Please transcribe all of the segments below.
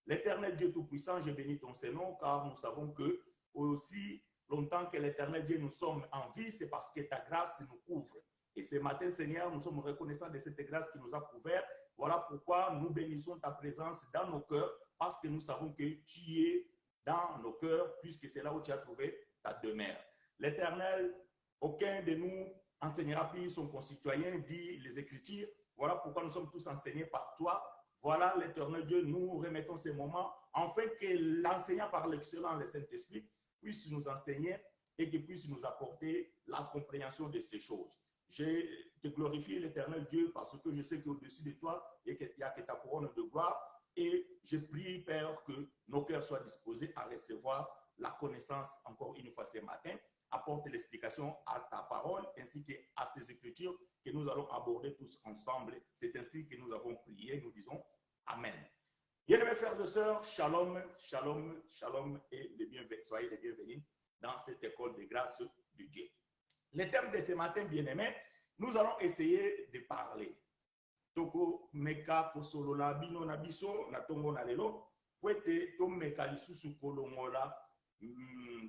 L'Éternel Dieu Tout-Puissant, je bénis ton Seigneur, car nous savons que aussi longtemps que l'Éternel Dieu nous sommes en vie, c'est parce que ta grâce nous couvre. Et ce matin, Seigneur, nous sommes reconnaissants de cette grâce qui nous a couvert. Voilà pourquoi nous bénissons ta présence dans nos cœurs, parce que nous savons que tu es dans nos cœurs, puisque c'est là où tu as trouvé ta demeure. L'Éternel, aucun de nous enseignera plus son concitoyen, dit les Écritures. Voilà pourquoi nous sommes tous enseignés par toi. Voilà, l'Éternel Dieu, nous remettons ces moments, afin que l'enseignant par l'excellent, le Saint-Esprit, puisse nous enseigner et qu'il puisse nous apporter la compréhension de ces choses. Je te glorifie, l'Éternel Dieu, parce que je sais qu'au-dessus de toi, il n'y a que ta couronne de gloire. Et je prie, Père, que nos cœurs soient disposés à recevoir la connaissance encore une fois ce matin. Apporte l'explication à ta parole ainsi qu'à ces écritures que nous allons aborder tous ensemble. C'est ainsi que nous avons prié. Nous disons Amen. Bien-aimés frères et sœurs, shalom, shalom, shalom et soyez les bienvenus dans cette école de grâce de Dieu. Le thème de ce matin, bien-aimés, nous allons essayer de parler. Toko meka kosolola bino na biso na tongo na lelo kwete to meka lisusu kolongola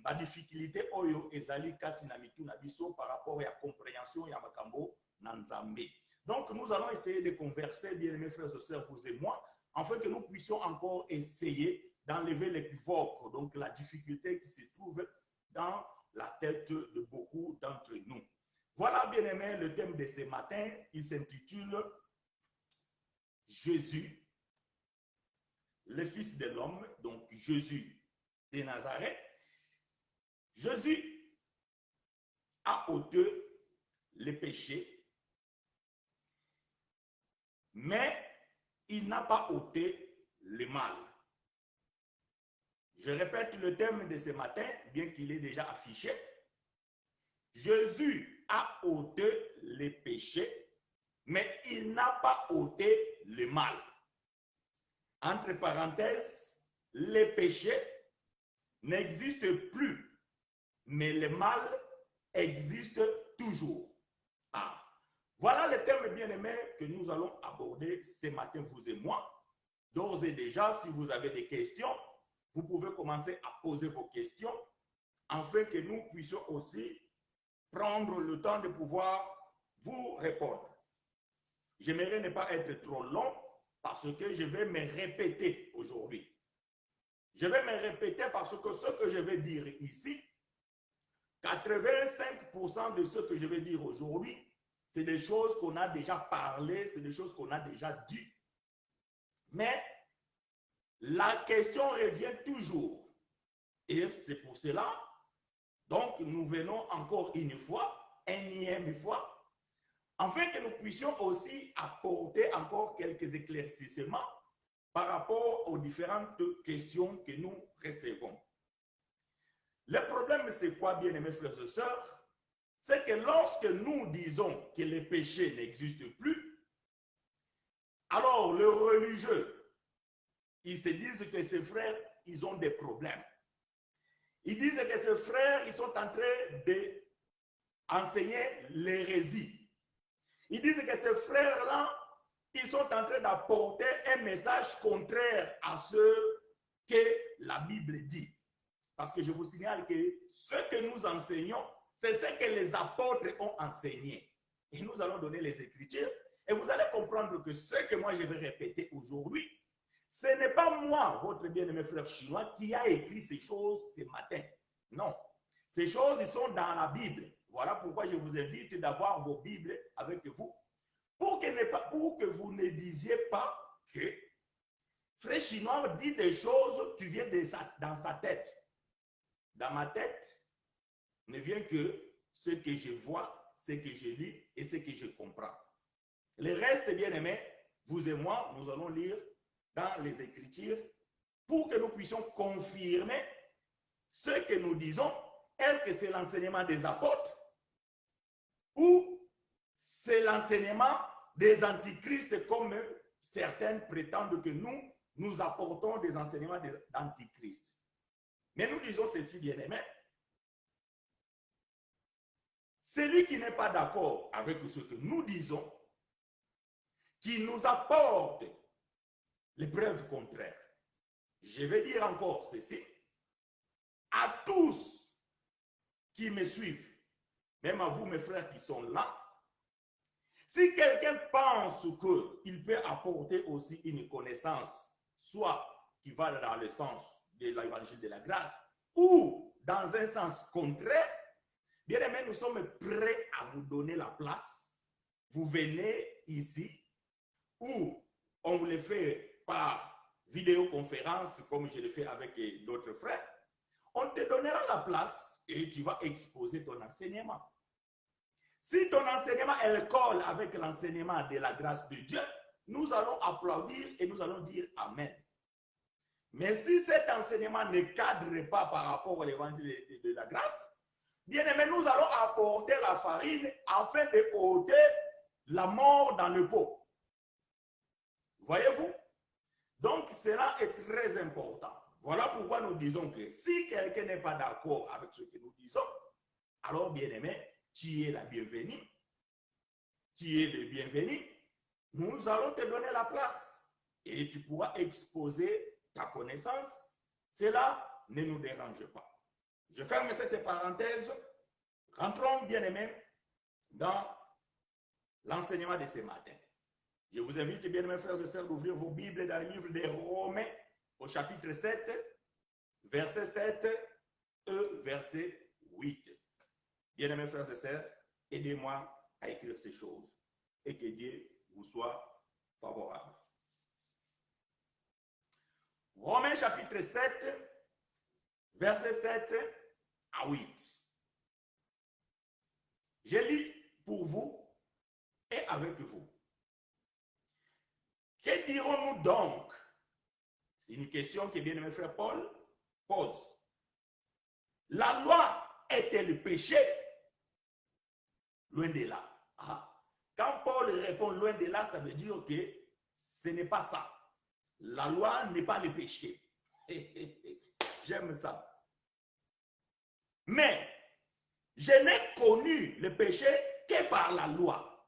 ba difficulté oyo ezali kati na mitu na biso par rapport à compréhension ya makambo na Nzambe. Donc nous allons essayer de converser, bien aimés frères et sœurs, vous et moi, afin que nous puissions encore essayer d'enlever l'équivoque, donc la difficulté qui se trouve dans la tête de beaucoup d'entre nous. Voilà, bien aimés, le thème de ce matin, il s'intitule Jésus, le Fils de l'homme, donc Jésus de Nazareth. Jésus a ôté les péchés, mais il n'a pas ôté le mal. Je répète le thème de ce matin, bien qu'il est déjà affiché. Jésus a ôté les péchés, mais il n'a pas ôté le mal. Entre parenthèses, les péchés n'existent plus, mais le mal existe toujours. Ah, voilà le thème bien-aimé que nous allons aborder ce matin, vous et moi. D'ores et déjà, si vous avez des questions, vous pouvez commencer à poser vos questions, afin que nous puissions aussi prendre le temps de pouvoir vous répondre. J'aimerais ne pas être trop long parce que je vais me répéter aujourd'hui. Je vais me répéter parce que ce que je vais dire ici, 85% de ce que je vais dire aujourd'hui, c'est des choses qu'on a déjà parlé, c'est des choses qu'on a déjà dit. Mais la question revient toujours. Et c'est pour cela, donc nous venons encore une fois, énième fois, afin que nous puissions aussi apporter encore quelques éclaircissements par rapport aux différentes questions que nous recevons. Le problème, c'est quoi, bien-aimés frères et sœurs? C'est que lorsque nous disons que les péchés n'existent plus, alors les religieux, ils se disent que ces frères, ils ont des problèmes. Ils disent que ces frères, ils sont en train d'enseigner l'hérésie. Ils disent que ces frères-là, ils sont en train d'apporter un message contraire à ce que la Bible dit. Parce que je vous signale que ce que nous enseignons, c'est ce que les apôtres ont enseigné. Et nous allons donner les Écritures. Et vous allez comprendre que ce que moi je vais répéter aujourd'hui, ce n'est pas moi, votre bien-aimé frère chinois, qui a écrit ces choses ce matin. Non. Ces choses, ils sont dans la Bible. Voilà pourquoi je vous invite d'avoir vos Bibles avec vous. Pour que vous ne disiez pas que frère chinois dit des choses qui viennent dans sa tête. Dans ma tête, ne vient que ce que je vois, ce que je lis et ce que je comprends. Le reste, bien aimé, vous et moi, nous allons lire dans les Écritures pour que nous puissions confirmer ce que nous disons. Est-ce que c'est l'enseignement des apôtres ou c'est l'enseignement des antichrists comme certains prétendent que nous apportons des enseignements d'antichrists? Mais nous disons ceci, bien-aimés. Celui qui n'est pas d'accord avec ce que nous disons, qui nous apporte les preuves contraires, je vais dire encore ceci, à tous qui me suivent, même à vous mes frères qui sont là, si quelqu'un pense qu'il peut apporter aussi une connaissance, soit qui va dans le sens de l'évangile de la grâce, ou dans un sens contraire, bien aimé, nous sommes prêts à vous donner la place. Vous venez ici, ou on vous le fait par vidéoconférence, comme je le fais avec d'autres frères. On te donnera la place et tu vas exposer ton enseignement. Si ton enseignement elle colle avec l'enseignement de la grâce de Dieu, nous allons applaudir et nous allons dire Amen. Mais si cet enseignement ne cadre pas par rapport à l'évangile de la grâce, bien aimé, nous allons apporter la farine afin de ôter la mort dans le pot. Voyez-vous? Donc, cela est très important. Voilà pourquoi nous disons que si quelqu'un n'est pas d'accord avec ce que nous disons, alors, bien aimé, tu es la bienvenue. Tu es le bienvenu. Nous allons te donner la place et tu pourras exposer ta connaissance. Cela ne nous dérange pas. Je ferme cette parenthèse. Rentrons, bien aimés, dans l'enseignement de ce matin. Je vous invite, bien aimés frères et sœurs, d'ouvrir vos Bibles dans le livre des Romains, au chapitre 7, verset 7 et verset 8. Bien aimés frères et sœurs, aidez-moi à écrire ces choses et que Dieu vous soit favorable. Romains chapitre 7, verset 7 à 8. Je lis pour vous et avec vous. Que dirons-nous donc? C'est une question que bien-aimé frère Paul pose. La loi est-elle péché? Loin de là. Ah. Quand Paul répond loin de là, ça veut dire que ce n'est pas ça. La loi n'est pas le péché. J'aime ça. Mais je n'ai connu le péché que par la loi.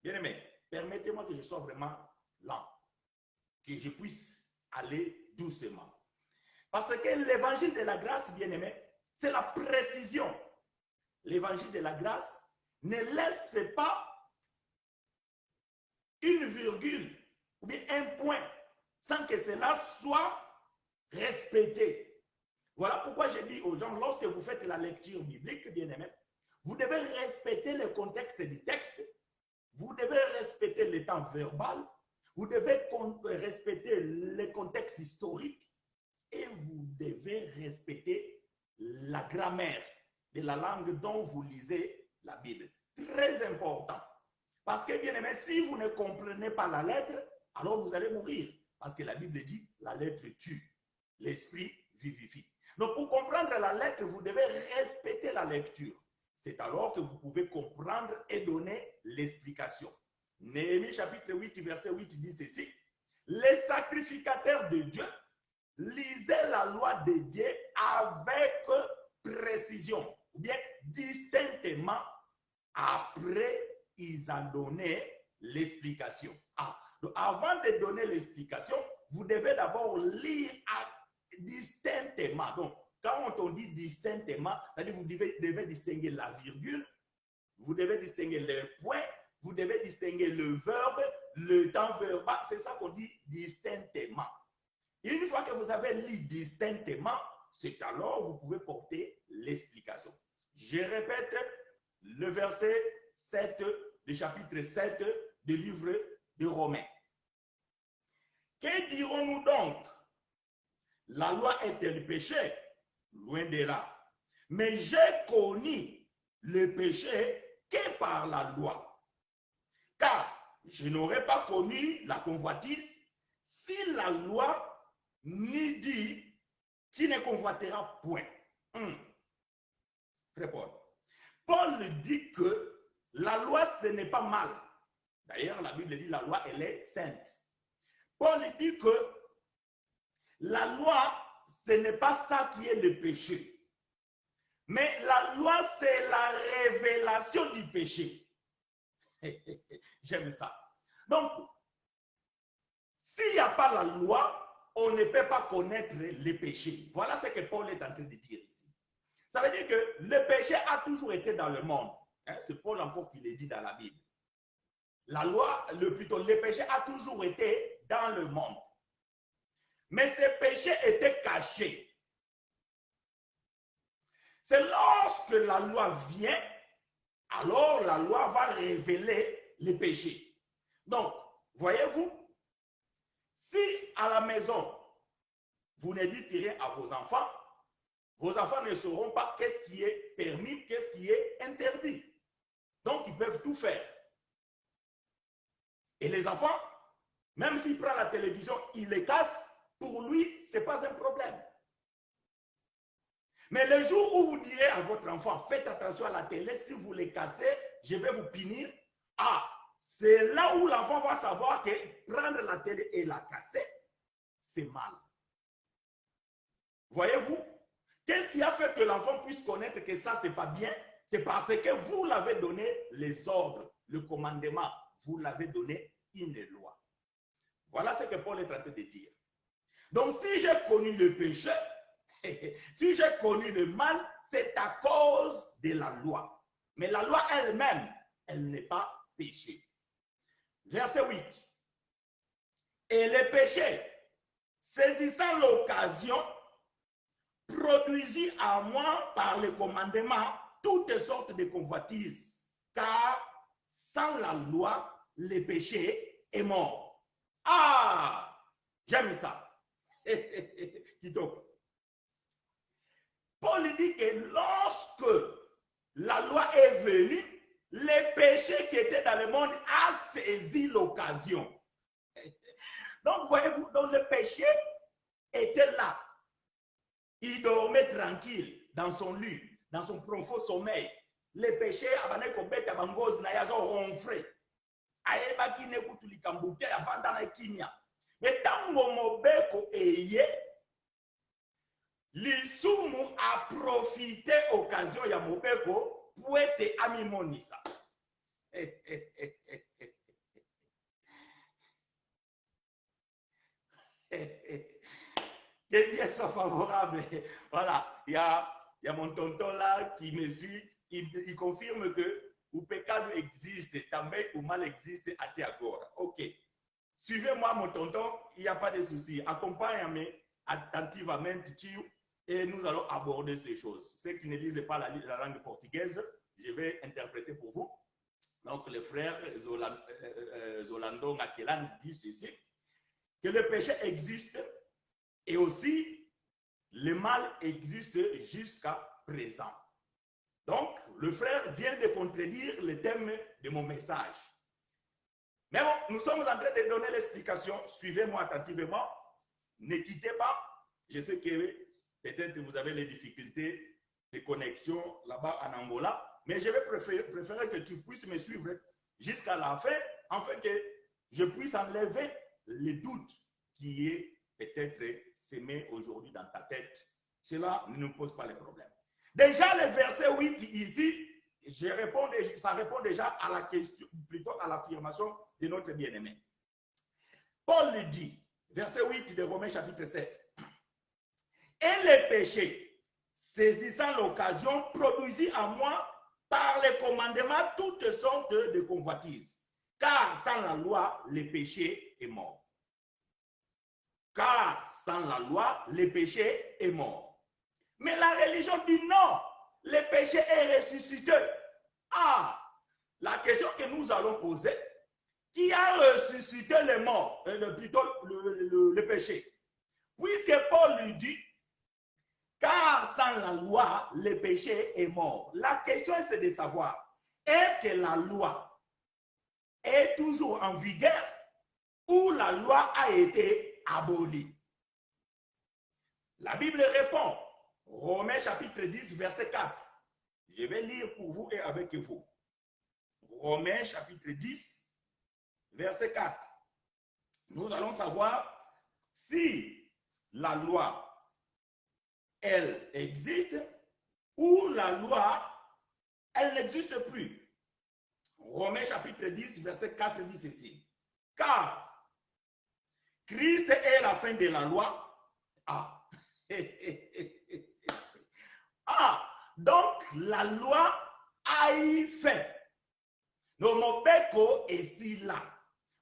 Bien-aimé, permettez-moi que je sois vraiment lent, que je puisse aller doucement. Parce que l'évangile de la grâce, bien-aimé, c'est la précision. L'évangile de la grâce ne laisse pas une virgule ou bien un point sans que cela soit respecté. Voilà pourquoi je dis aux gens, lorsque vous faites la lecture biblique, bien-aimé, vous devez respecter le contexte du texte, vous devez respecter le temps verbal, vous devez respecter le contexte historique et vous devez respecter la grammaire de la langue dont vous lisez la Bible. Très important. Parce que, bien aimé, si vous ne comprenez pas la lettre, alors vous allez mourir. Parce que la Bible dit, la lettre tue, l'esprit vivifie. Donc, pour comprendre la lettre, vous devez respecter la lecture. C'est alors que vous pouvez comprendre et donner l'explication. Néhémie chapitre 8, verset 8 dit ceci. Les sacrificateurs de Dieu lisaient la loi de Dieu avec précision, ou bien distinctement. Après, ils ont donné l'explication. Donc avant de donner l'explication, vous devez d'abord lire distinctement. Donc, quand on dit distinctement, c'est-à-dire vous devez distinguer la virgule, vous devez distinguer les points, vous devez distinguer le verbe, le temps verbal. C'est ça qu'on dit distinctement. Une fois que vous avez lu distinctement, c'est alors vous pouvez porter l'explication. Je répète le verset 7, le chapitre 7 du livre de Romains. Que dirons-nous donc? La loi est-elle péché? Loin de là. Mais j'ai connu le péché que par la loi. Car je n'aurais pas connu la convoitise si la loi n'y dit, tu ne convoiteras point. Frère Paul. Paul dit que la loi, ce n'est pas mal. D'ailleurs, la Bible dit la loi, elle est sainte. Paul dit que la loi, ce n'est pas ça qui est le péché. Mais la loi, c'est la révélation du péché. J'aime ça. Donc, s'il n'y a pas la loi, on ne peut pas connaître les péchés. Voilà ce que Paul est en train de dire ici. Ça veut dire que le péché a toujours été dans le monde. Hein, c'est Paul encore qui le dit dans la Bible. La loi, le péché a toujours été dans le monde. Mais ces péchés étaient cachés. C'est lorsque la loi vient, alors la loi va révéler les péchés. Donc, voyez-vous, si à la maison, vous ne dites rien à vos enfants ne sauront pas qu'est-ce qui est permis, qu'est-ce qui est interdit. Donc, ils peuvent tout faire. Et les enfants, même s'il prend la télévision, il les casse, pour lui, ce n'est pas un problème. Mais le jour où vous direz à votre enfant, faites attention à la télé, si vous les cassez, je vais vous punir. Ah, c'est là où l'enfant va savoir que prendre la télé et la casser, c'est mal. Voyez-vous, qu'est-ce qui a fait que l'enfant puisse connaître que ça, c'est pas bien? C'est parce que vous l'avez donné les ordres, le commandement, vous l'avez donné une loi. Voilà ce que Paul est en train de dire. Donc, si j'ai connu le péché, si j'ai connu le mal, c'est à cause de la loi. Mais la loi elle-même, elle n'est pas péché. Verset 8. Et le péché, saisissant l'occasion, produisit à moi par le commandement toutes sortes de convoitises. Car sans la loi, le péché est mort. Ah, j'aime ça. Paul dit que lorsque la loi est venue, les péchés qui étaient dans le monde a saisi l'occasion. Donc, voyez-vous, donc le péché était là. Il dormait tranquille dans son lit, dans son profond sommeil. Les péchés, avaient combattu à Bangoz, Nayazo ronflé. Aébaki n'écoute l'ikambouté, abandonné à Kinya. Mais tant que Mobeko est l'Isumu a profité occasion ya Mobeko pour être ami monisa. Que Dieu soit favorable. Voilà, il y a mon tonton là qui me suit. Il confirme que le péché existe, também ou mal existe à Tiagora. Ok. Suivez-moi, mon tonton, il n'y a pas de souci. Accompagne-moi attentivement, et nous allons aborder ces choses. Ceux qui ne lisent pas la langue portugaise, je vais interpréter pour vous. Donc, le frère Zolando Ngakelan dit ceci, que le péché existe et aussi le mal existe jusqu'à présent. Donc, le frère vient de contredire le thème de mon message. Mais bon, nous sommes en train de donner l'explication. Suivez-moi attentivement. Ne quittez pas. Je sais que peut-être vous avez les difficultés de connexion là-bas en Angola, mais je vais préférer que tu puisses me suivre jusqu'à la fin, afin que je puisse enlever les doutes qui est peut-être semé aujourd'hui dans ta tête. Cela ne nous pose pas les problèmes. Déjà, le verset 8 ici, ça répond déjà à la question, plutôt à l'affirmation de notre bien-aimé. Paul le dit, verset 8 de Romains chapitre 7. Et le péché, saisissant l'occasion, produisit en moi par les commandements toutes sortes de convoitises. Car sans la loi, le péché est mort. Car sans la loi, le péché est mort. Mais la religion dit non, le péché est ressuscité. Ah, la question que nous allons poser, qui a ressuscité les morts, plutôt le péché? Puisque Paul lui dit, car sans la loi, le péché est mort. La question c'est de savoir, est-ce que la loi est toujours en vigueur ou la loi a été abolie? La Bible répond, Romains chapitre 10, verset 4. Je vais lire pour vous et avec vous. Romains chapitre 10, verset 4. Nous allons savoir si la loi, elle existe ou la loi, elle n'existe plus. Romains chapitre 10, verset 4 dit ceci. Car Christ est la fin de la loi. Ah. Ah, donc la loi a eu fin. No mobeko esila.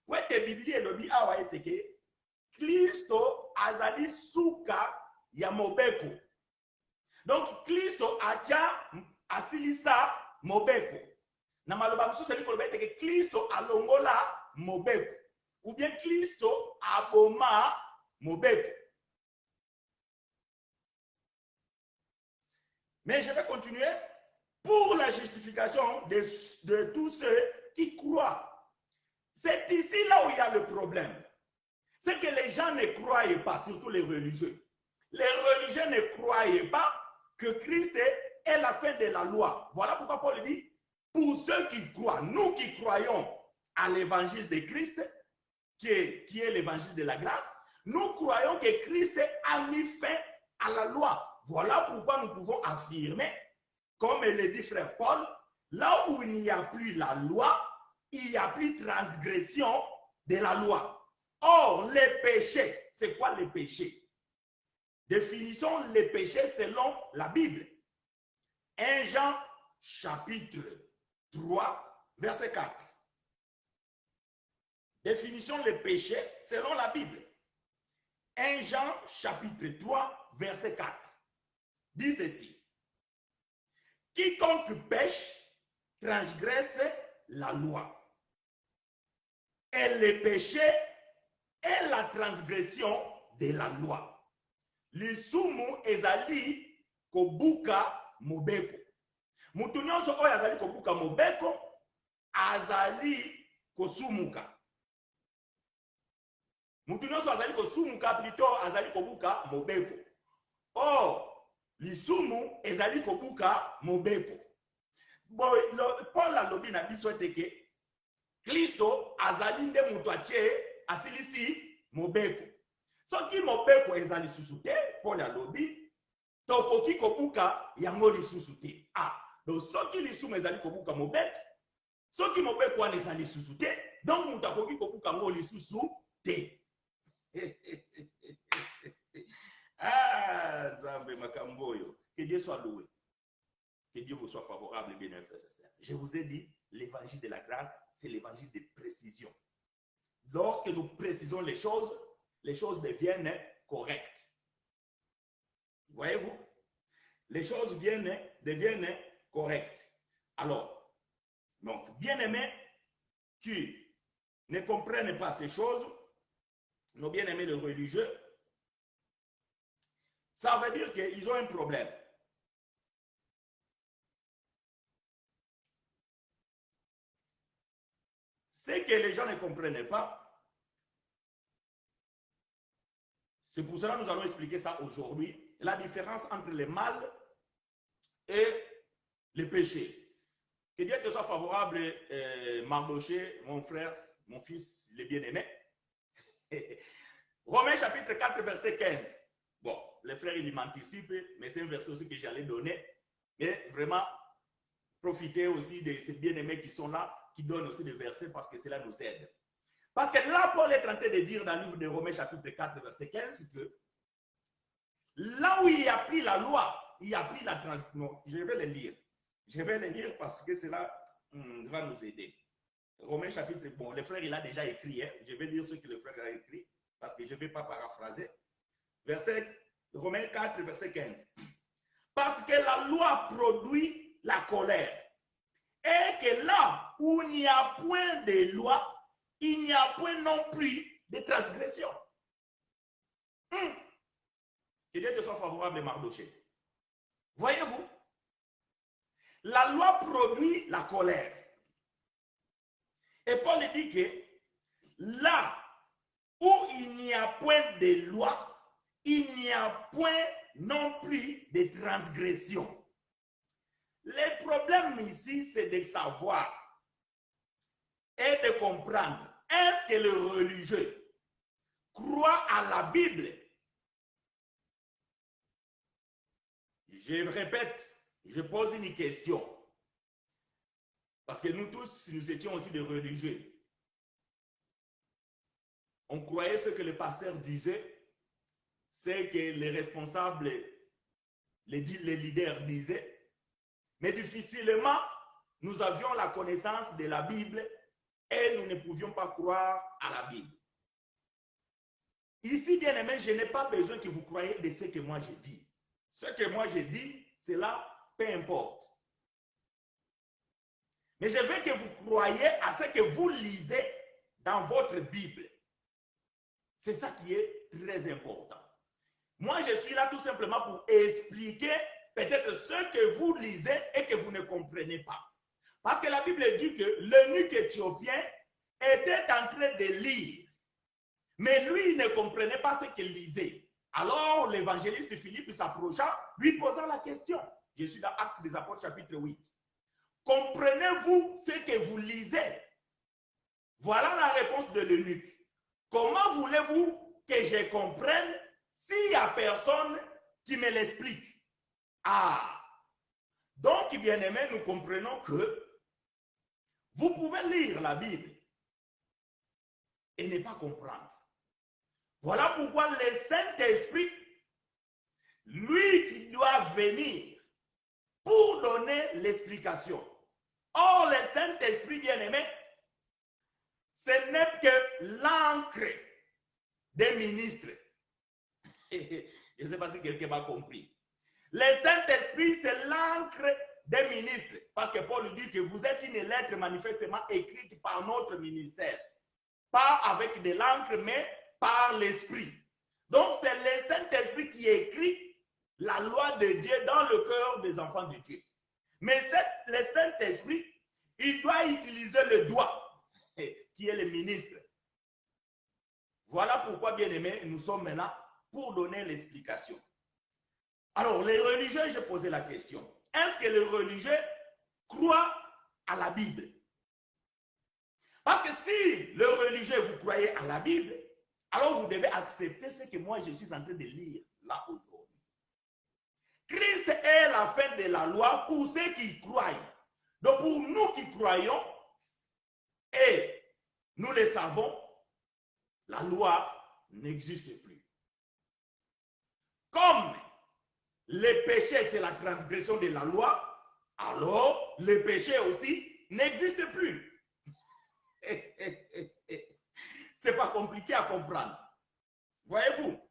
Wete Biblia elobi awa eteke. Kristo azali suka ya mobeko. Donc Kristo acha asilisa mobeko. Na maloba mosusu eli koloba eteke Kristo alongola mobeko. Ou bien Kristo aboma mobeko. Mais je vais continuer. Pour la justification de tous ceux qui croient. C'est ici là où il y a le problème. C'est que les gens ne croyaient pas, surtout les religieux. Les religieux ne croyaient pas que Christ est la fin de la loi. Voilà pourquoi Paul dit, pour ceux qui croient, nous qui croyons à l'évangile de Christ, qui est l'évangile de la grâce, nous croyons que Christ a mis fin à la loi. Voilà pourquoi nous pouvons affirmer, comme le dit frère Paul, là où il n'y a plus la loi, il n'y a plus transgression de la loi. Or, les péchés, c'est quoi les péchés? Définissons les péchés selon la Bible. 1 Jean chapitre 3, verset 4. Définissons les péchés selon la Bible. 1 Jean chapitre 3, verset 4. Dit ceci. Quiconque pêche transgresse la loi. Et le péché est la transgression de la loi. Lisumu ezali kobuka mobeko. Mutu nyonso oyo azali kobuka mobeko azali kosumuka. Mutu nyonso azali kosumuka plutôt azali kobuka mobeko. Or lisumu ezali kobuka mobeko. Paul alobi na biso teke Kristo azali nde mutu atie asilisi mobeko. Soki mobeko ezali lisusu te, Paul alobi tokoki kobuka yango lisusu te. Ah, donc soki lisumu ezali kobuka mobeko, soki mobeko wana ezali lisusu te, donc mutu akoki kobuka yango lisusu te. Ah, Nzambe makamboyo. Que Dieu soit loué. Que Dieu vous soit favorable, bien frères et sœurs. Je vous ai dit, l'évangile de la grâce, c'est l'évangile de précision. Lorsque nous précisons les choses deviennent correctes. Voyez-vous? Les choses deviennent correctes. Alors, donc, bien-aimés qui ne comprennent pas ces choses, nos bien-aimés les religieux, ça veut dire qu'ils ont un problème. Ce que les gens ne comprennent pas, c'est pour cela que nous allons expliquer ça aujourd'hui, la différence entre le mal et le péché. Que Dieu te soit favorable, Mardoché, mon frère, mon fils, le bien-aimé. Romains chapitre 4, verset 15. Bon, les frères, ils m'anticipent, mais c'est un verset aussi que j'allais donner. Mais vraiment, profitez aussi de ces bien-aimés qui sont là, qui donnent aussi des versets parce que cela nous aide. Parce que là, Paul est en train de dire dans le livre de Romains chapitre 4, verset 15 que là où il n'y a plus la loi, il n'y a plus la transgression. Je vais le lire. Je vais le lire parce que cela va nous aider. Romains chapitre, bon, le frère, il a déjà écrit. Hein. Je vais lire ce que le frère a écrit parce que je ne vais pas paraphraser. Romains 4, verset 15. Parce que la loi produit la colère. Et que là où il n'y a point de loi, il n'y a point non plus de transgression. Que Dieu te soit favorable, Mardoché. Voyez-vous, la loi produit la colère. Et Paul dit que là où il n'y a point de loi, il n'y a point non plus de transgression. Le problème ici, c'est de savoir et de comprendre. Est-ce que le religieux croit à la Bible? Je répète, je pose une question. Parce que nous tous, nous étions aussi des religieux. On croyait ce que le pasteur disait, c'est que les responsables, les leaders disaient, mais difficilement, nous avions la connaissance de la Bible et nous ne pouvions pas croire à la Bible. Ici, bien aimé, je n'ai pas besoin que vous croyiez de ce que moi j'ai dit. Ce que moi j'ai dit, cela, peu importe. Mais je veux que vous croyiez à ce que vous lisez dans votre Bible. C'est ça qui est très important. Moi, je suis là tout simplement pour expliquer peut-être ce que vous lisez et que vous ne comprenez pas. Parce que la Bible dit que l'eunuque éthiopien était en train de lire. Mais lui, il ne comprenait pas ce qu'il lisait. Alors, l'évangéliste Philippe s'approcha, lui posant la question. Je suis dans Actes des Apôtres, chapitre 8. Comprenez-vous ce que vous lisez? Voilà la réponse de l'eunuque. Comment voulez-vous que je comprenne s'il n'y a personne qui me l'explique? Ah! Donc, bien aimé, nous comprenons que vous pouvez lire la Bible et ne pas comprendre. Voilà pourquoi le Saint-Esprit, lui qui doit venir pour donner l'explication. Or, le Saint-Esprit, bien-aimé, ce n'est que l'encre des ministres. Je ne sais pas si quelqu'un m'a compris. Le Saint-Esprit, c'est l'encre des ministres. Parce que Paul dit que vous êtes une lettre manifestement écrite par notre ministère. Pas avec de l'encre, mais par l'Esprit. Donc, c'est le Saint-Esprit qui écrit la loi de Dieu dans le cœur des enfants de Dieu. Mais le Saint-Esprit, il doit utiliser le doigt, qui est le ministre. Voilà pourquoi, bien aimé, nous sommes maintenant pour donner l'explication. Alors, les religieux, j'ai posé la question. Est-ce que les religieux croient à la Bible? Parce que si le religieux, vous croyez à la Bible, alors vous devez accepter ce que moi je suis en train de lire là aujourd'hui. Christ est la fin de la loi pour ceux qui croient. Donc pour nous qui croyons, et nous le savons, la loi n'existe plus. Comme le péché c'est la transgression de la loi, alors le péché aussi n'existe plus. C'est pas compliqué à comprendre. Voyez-vous?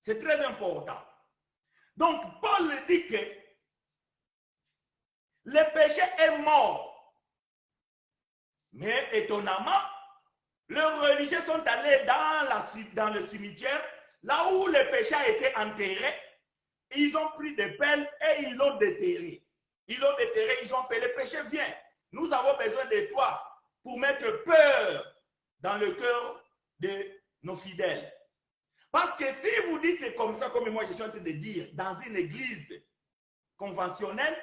C'est très important. Donc, Paul dit que le péché est mort. Mais étonnamment, les religieux sont allés dans le cimetière, là où le péché a été enterré. Ils ont pris des pelles et ils l'ont déterré. Ils l'ont déterré, ils ont appelé le péché, viens. Nous avons besoin de toi pour mettre peur dans le cœur de nos fidèles. Parce que si vous dites comme ça, comme moi je suis en train de dire, dans une église conventionnelle,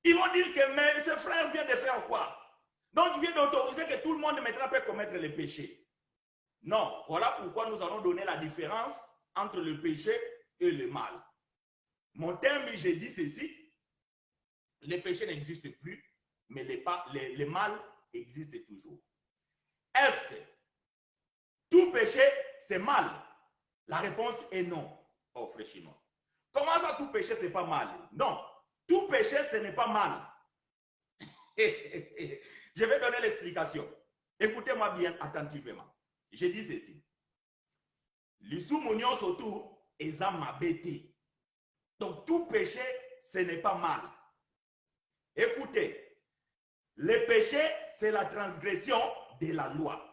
ils vont dire que mais ce frère vient de faire quoi? Donc il vient d'autoriser que tout le monde maintenant peut commettre le péché. Non, voilà pourquoi nous allons donner la différence entre le péché et le mal. Mon terme, j'ai dit ceci, le péché n'existe plus, mais le mal existe toujours. Est-ce que tout péché, c'est mal? La réponse est non. Oh, frère Chinois. Comment ça, tout péché, c'est pas mal? Non. Tout péché, ce n'est pas mal. Je vais donner l'explication. Écoutez-moi bien attentivement. Je dis ceci. L'issou mounion surtout est mabété. Donc, tout péché, ce n'est pas mal. Écoutez. Le péché, c'est la transgression de la loi.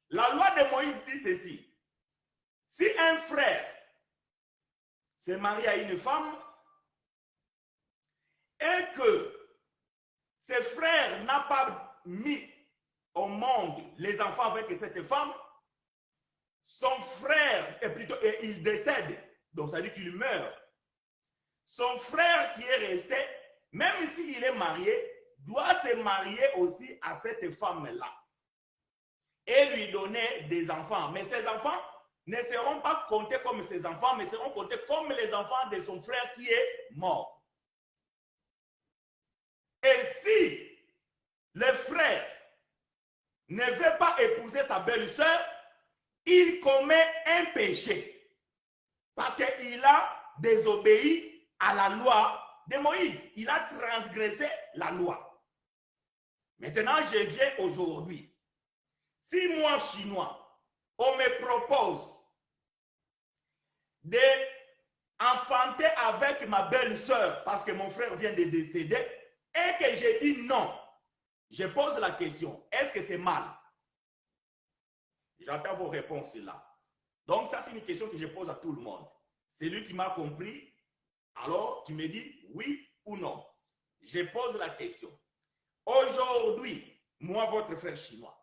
La loi de Moïse dit ceci. Si un frère s'est marié à une femme et que ce frère n'a pas mis au monde les enfants avec cette femme, son frère, il décède, donc ça veut dire qu'il meurt. Son frère qui est resté, même s'il est marié, doit se marier aussi à cette femme-là et lui donner des enfants. Mais ces enfants ne seront pas comptés comme ses enfants, mais seront comptés comme les enfants de son frère qui est mort. Et si le frère ne veut pas épouser sa belle-sœur, il commet un péché. Parce qu'il a désobéi à la loi de Moïse. Il a transgressé la loi. Maintenant, je viens aujourd'hui. Si moi, Chinois, on me propose d'enfanter avec ma belle-sœur parce que mon frère vient de décéder et que je dis non, je pose la question, est-ce que c'est mal? J'attends vos réponses là. Donc ça, c'est une question que je pose à tout le monde. C'est lui qui m'a compris. Alors, tu me dis oui ou non. Je pose la question. Aujourd'hui, moi, votre frère chinois,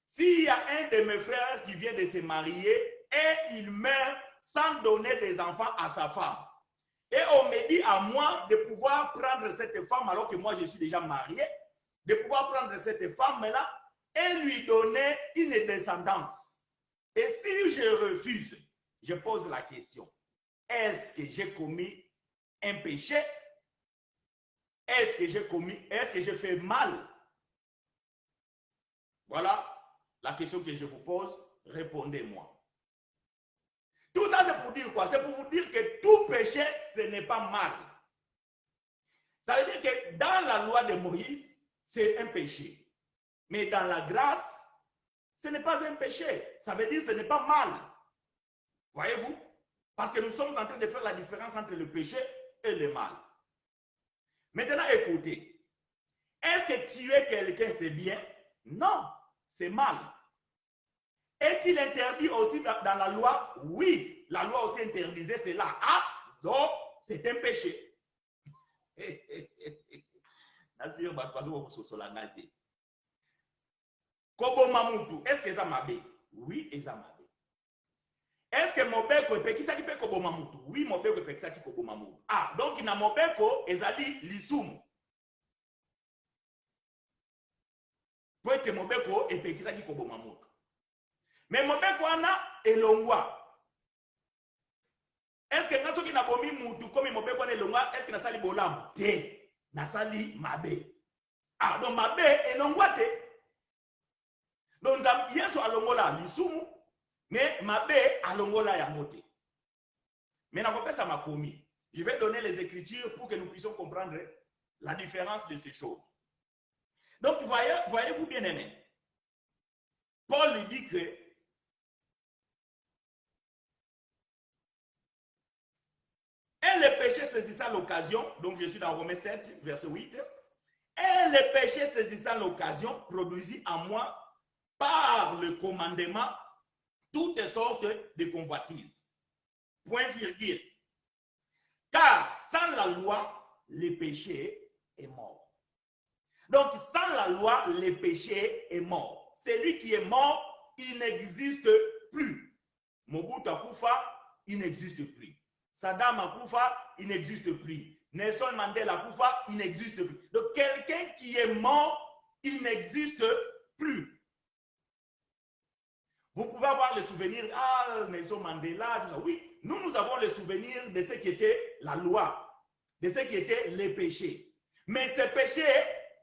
s'il y a un de mes frères qui vient de se marier et il meurt sans donner des enfants à sa femme, et on me dit à moi de pouvoir prendre cette femme alors que moi je suis déjà marié, de pouvoir prendre cette femme-là et lui donner une descendance. Et si je refuse, je pose la question, est-ce que j'ai commis un péché? Est-ce que j'ai fait mal? Voilà la question que je vous pose, répondez-moi. Tout ça, c'est pour dire quoi? C'est pour vous dire que tout péché, ce n'est pas mal. Ça veut dire que dans la loi de Moïse, c'est un péché. Mais dans la grâce, ce n'est pas un péché. Ça veut dire que ce n'est pas mal. Voyez-vous? Parce que nous sommes en train de faire la différence entre le péché et le mal. Maintenant, écoutez. Est-ce que tuer quelqu'un, c'est bien? Non, c'est mal. Est-il interdit aussi dans la loi? Oui, la loi aussi interdisait cela. Ah, donc, c'est un péché. Kobo Mamutu, est-ce que ça m'a bé? Oui, et ça m'a bé. Est-ce que Mobeko epekisaki pe Kobo Mamutu? Oui, Mobeko epekisaki Kobo Mamutu. Ah, donc na Mobeko ezali lisumu. Po ete Mobeko epekisaki Kobo Mamutu. Mais Mobeko ana elongwa. Est-ce que nasoki na bomi mutu comme Mobeko ana elongwa, est-ce que nasali bolamu? Te, nasali mabe. Ah, donc mabe elongwa te. Donc Yesu alongola lisumu, mais mabe alongola yango te. Mais nakopesa makomi. Je vais donner les écritures pour que nous puissions comprendre la différence de ces choses. Donc, voyez-vous bien aimé, Paul lui dit que et le péché saisissant l'occasion, donc je suis dans Romains 7, verset 8, et le péché saisissant l'occasion produisit en moi par le commandement toutes sortes de convoitises. Point virgule. Car sans la loi, le péché est mort. Donc, sans la loi, le péché est mort. Celui qui est mort, il n'existe plus. Mobutu Akufa, il n'existe plus. Saddam Akufa, il n'existe plus. Nelson Mandela Akufa, il n'existe plus. Donc, quelqu'un qui est mort, il n'existe plus. Vous pouvez avoir le souvenir, ah, Nelson Mandela, tout ça. Oui, nous avons le souvenir de ce qui était la loi, de ce qui était les péchés. Mais ce péché,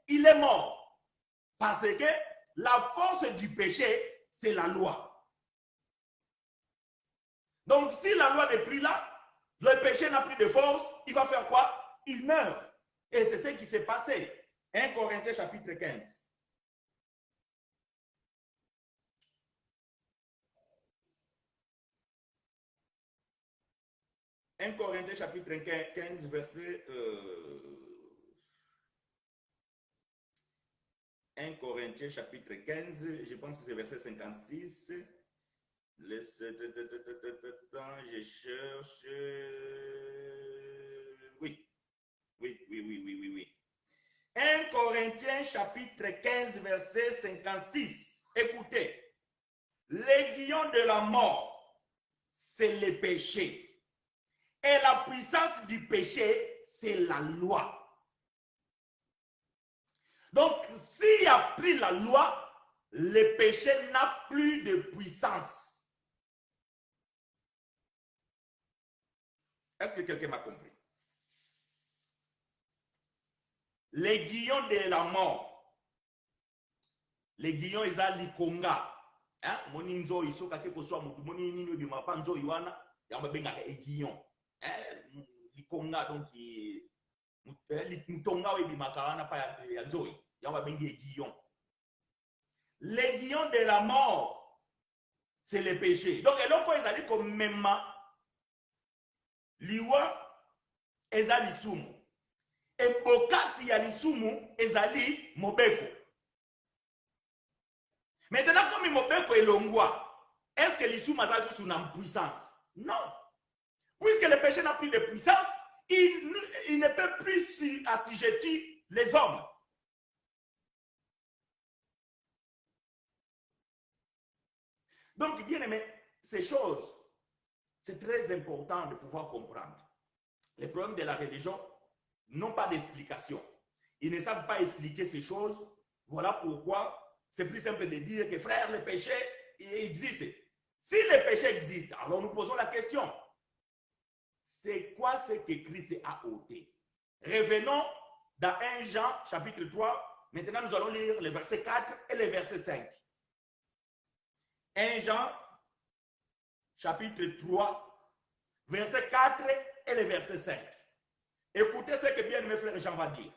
il est mort. Parce que la force du péché, c'est la loi. Donc, si la loi n'est plus là, le péché n'a plus de force, il va faire quoi? Il meurt. Et c'est ce qui s'est passé. 1 Corinthiens chapitre 15. 1 Corinthiens chapitre 15, verset 1 Corinthiens chapitre 15, je pense que c'est verset 56. Je cherche. Oui. 1 Corinthiens chapitre 15, verset 56. Écoutez. L'aiguillon de la mort, c'est le péché. Et la puissance du péché, c'est la loi. Donc, s'il n'y a plus la loi, le péché n'a plus de puissance. Est-ce que quelqu'un m'a compris? L'aiguillon de la mort, Les guillons, ils ont likonga. Hein? Moni nzo, ils sont kake koswa mutu. Moni nino bi mapa nzo yuana. Yamba benga e guillon. Hein? Likonga, donc, mutonga we bi makarana pa ya nzo. Yamba benga e guillon. Les guillons de la mort, c'est le péché. Donc, et donc, ils ont dit comme même liwa, ils ont dit sumu. Et bokasi ya lisumu, ils ont dit mobeko. Maintenant, comme mobeko est longwa, est-ce que l'isumu a juste une puissance? Non. Puisque le péché n'a plus de puissance, il ne peut plus assujettir les hommes. Donc, bien aimé, ces choses, c'est très important de pouvoir comprendre. Les problèmes de la religion n'ont pas d'explication. Ils ne savent pas expliquer ces choses. Voilà pourquoi c'est plus simple de dire que frère, le péché existe. Si le péché existe, alors nous posons la question. C'est quoi ce que Christ a ôté? Revenons dans 1 Jean chapitre 3. Maintenant, nous allons lire les versets 4 et les versets 5. 1 Jean, chapitre 3, verset 4 et le verset 5. Écoutez ce que bien-aimé frère Jean va dire.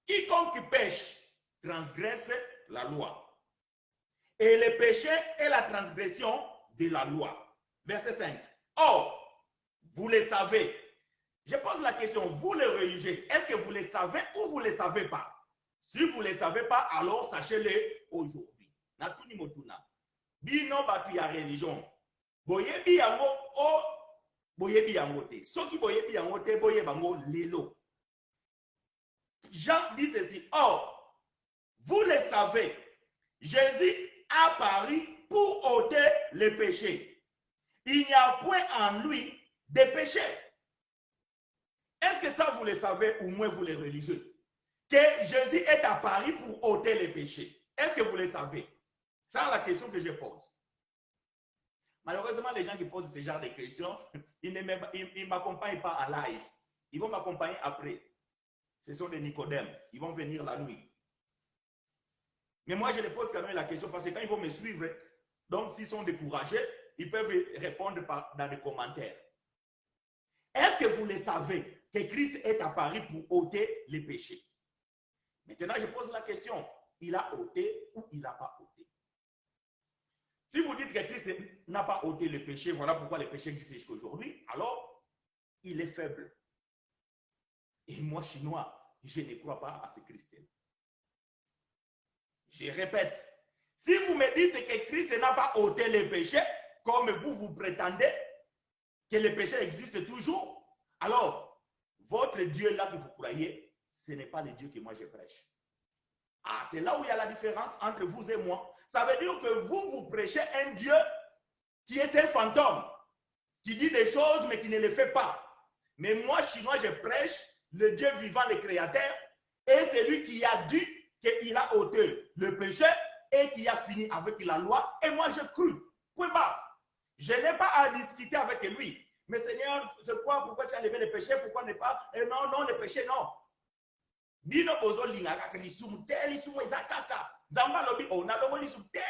Quiconque pêche transgresse la loi. Et le péché est la transgression de la loi. Verset 5. Or, vous le savez. Je pose la question, vous les religieux, est-ce que vous le savez ou vous ne le savez pas? Si vous ne le savez pas, alors sachez-le aujourd'hui. Natuni motuna. Bino batu ya religion. Boyebi yango o boyebi yango te. Soki boyebi yango te boyebango lelo. Jean dit ceci. Or, vous le savez, Jésus a paru pour ôter les péchés. Il n'y a point en lui de péché. Est-ce que ça vous le savez ou moins vous les religieux? Que Jésus est apparu pour ôter les péchés. Est-ce que vous le savez? C'est la question que je pose. Malheureusement, les gens qui posent ce genre de questions, ils ne m'accompagnent pas en live. Ils vont m'accompagner après. Ce sont des Nicodèmes. Ils vont venir la nuit. Mais moi, je les pose quand même la question parce que quand ils vont me suivre, donc s'ils sont découragés, ils peuvent répondre dans les commentaires. Est-ce que vous le savez que Christ est apparu pour ôter les péchés? Maintenant, je pose la question. Il a ôté ou il n'a pas ôté? Si vous dites que Christ n'a pas ôté le péché, voilà pourquoi le péché existe jusqu'à aujourd'hui, alors il est faible. Et moi, chinois, je ne crois pas à ce Christ. Je répète, si vous me dites que Christ n'a pas ôté le péché, comme vous prétendez que le péché existe toujours, alors votre Dieu là que vous croyez, ce n'est pas le Dieu que moi je prêche. Ah, c'est là où il y a la différence entre vous et moi. Ça veut dire que vous prêchez un Dieu qui est un fantôme, qui dit des choses mais qui ne les fait pas. Mais moi, chinois, je prêche le Dieu vivant, le Créateur, et c'est lui qui a dit qu'il a ôté le péché et qui a fini avec la loi. Et moi, je crus. Point barre. Je n'ai pas à discuter avec lui. Mais Seigneur, c'est quoi? Pourquoi tu as enlevé le péché? Pourquoi ne pas? Non, non, le péché, non. Bino bozo linga kaka lisumu te lisumu ezakaka nzamba lobi ona lobo lisumu te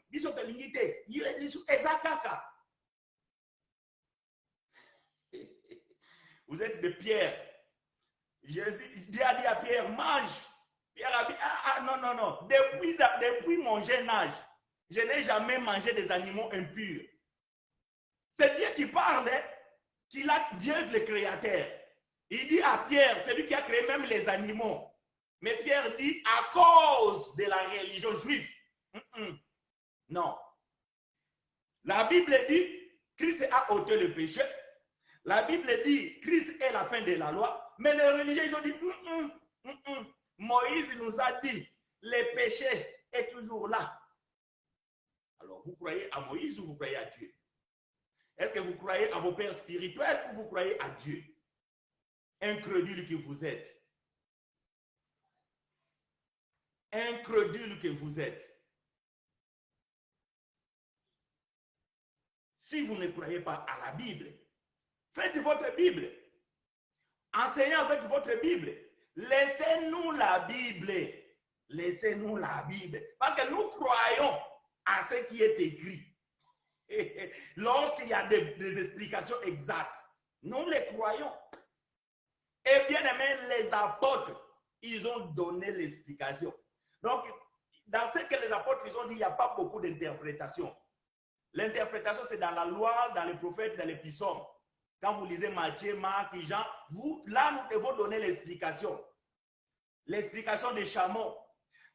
biso te lingite yule lisumu ezakaka. Vous êtes de Pierre. Jésus dit à Pierre, mange. Pierre a dit, non. Depuis mon jeune âge, je n'ai jamais mangé des animaux impurs. C'est Dieu qui parle, hein, qu'il a Dieu le Créateur. Il dit à Pierre, c'est lui qui a créé même les animaux. Mais Pierre dit, à cause de la religion juive. Non. La Bible dit, Christ a ôté le péché. La Bible dit, Christ est la fin de la loi. Mais les religieux, ils ont dit, Moïse nous a dit, le péché est toujours là. Alors, vous croyez à Moïse ou vous croyez à Dieu? Est-ce que vous croyez à vos pères spirituels ou vous croyez à Dieu? Incrédule que vous êtes. Incrédule que vous êtes. Si vous ne croyez pas à la Bible, faites votre Bible. Enseignez avec votre Bible. Laissez-nous la Bible. Laissez-nous la Bible. Parce que nous croyons à ce qui est écrit. Lorsqu'il y a des explications exactes, nous les croyons. Et bien aimé, les apôtres, ils ont donné l'explication. Donc, dans ce que les apôtres ils ont dit, il n'y a pas beaucoup d'interprétation. L'interprétation, c'est dans la loi, dans les prophètes, dans les psaumes. Quand vous lisez Matthieu, Marc, Jean, là, nous devons donner l'explication. L'explication des chameaux.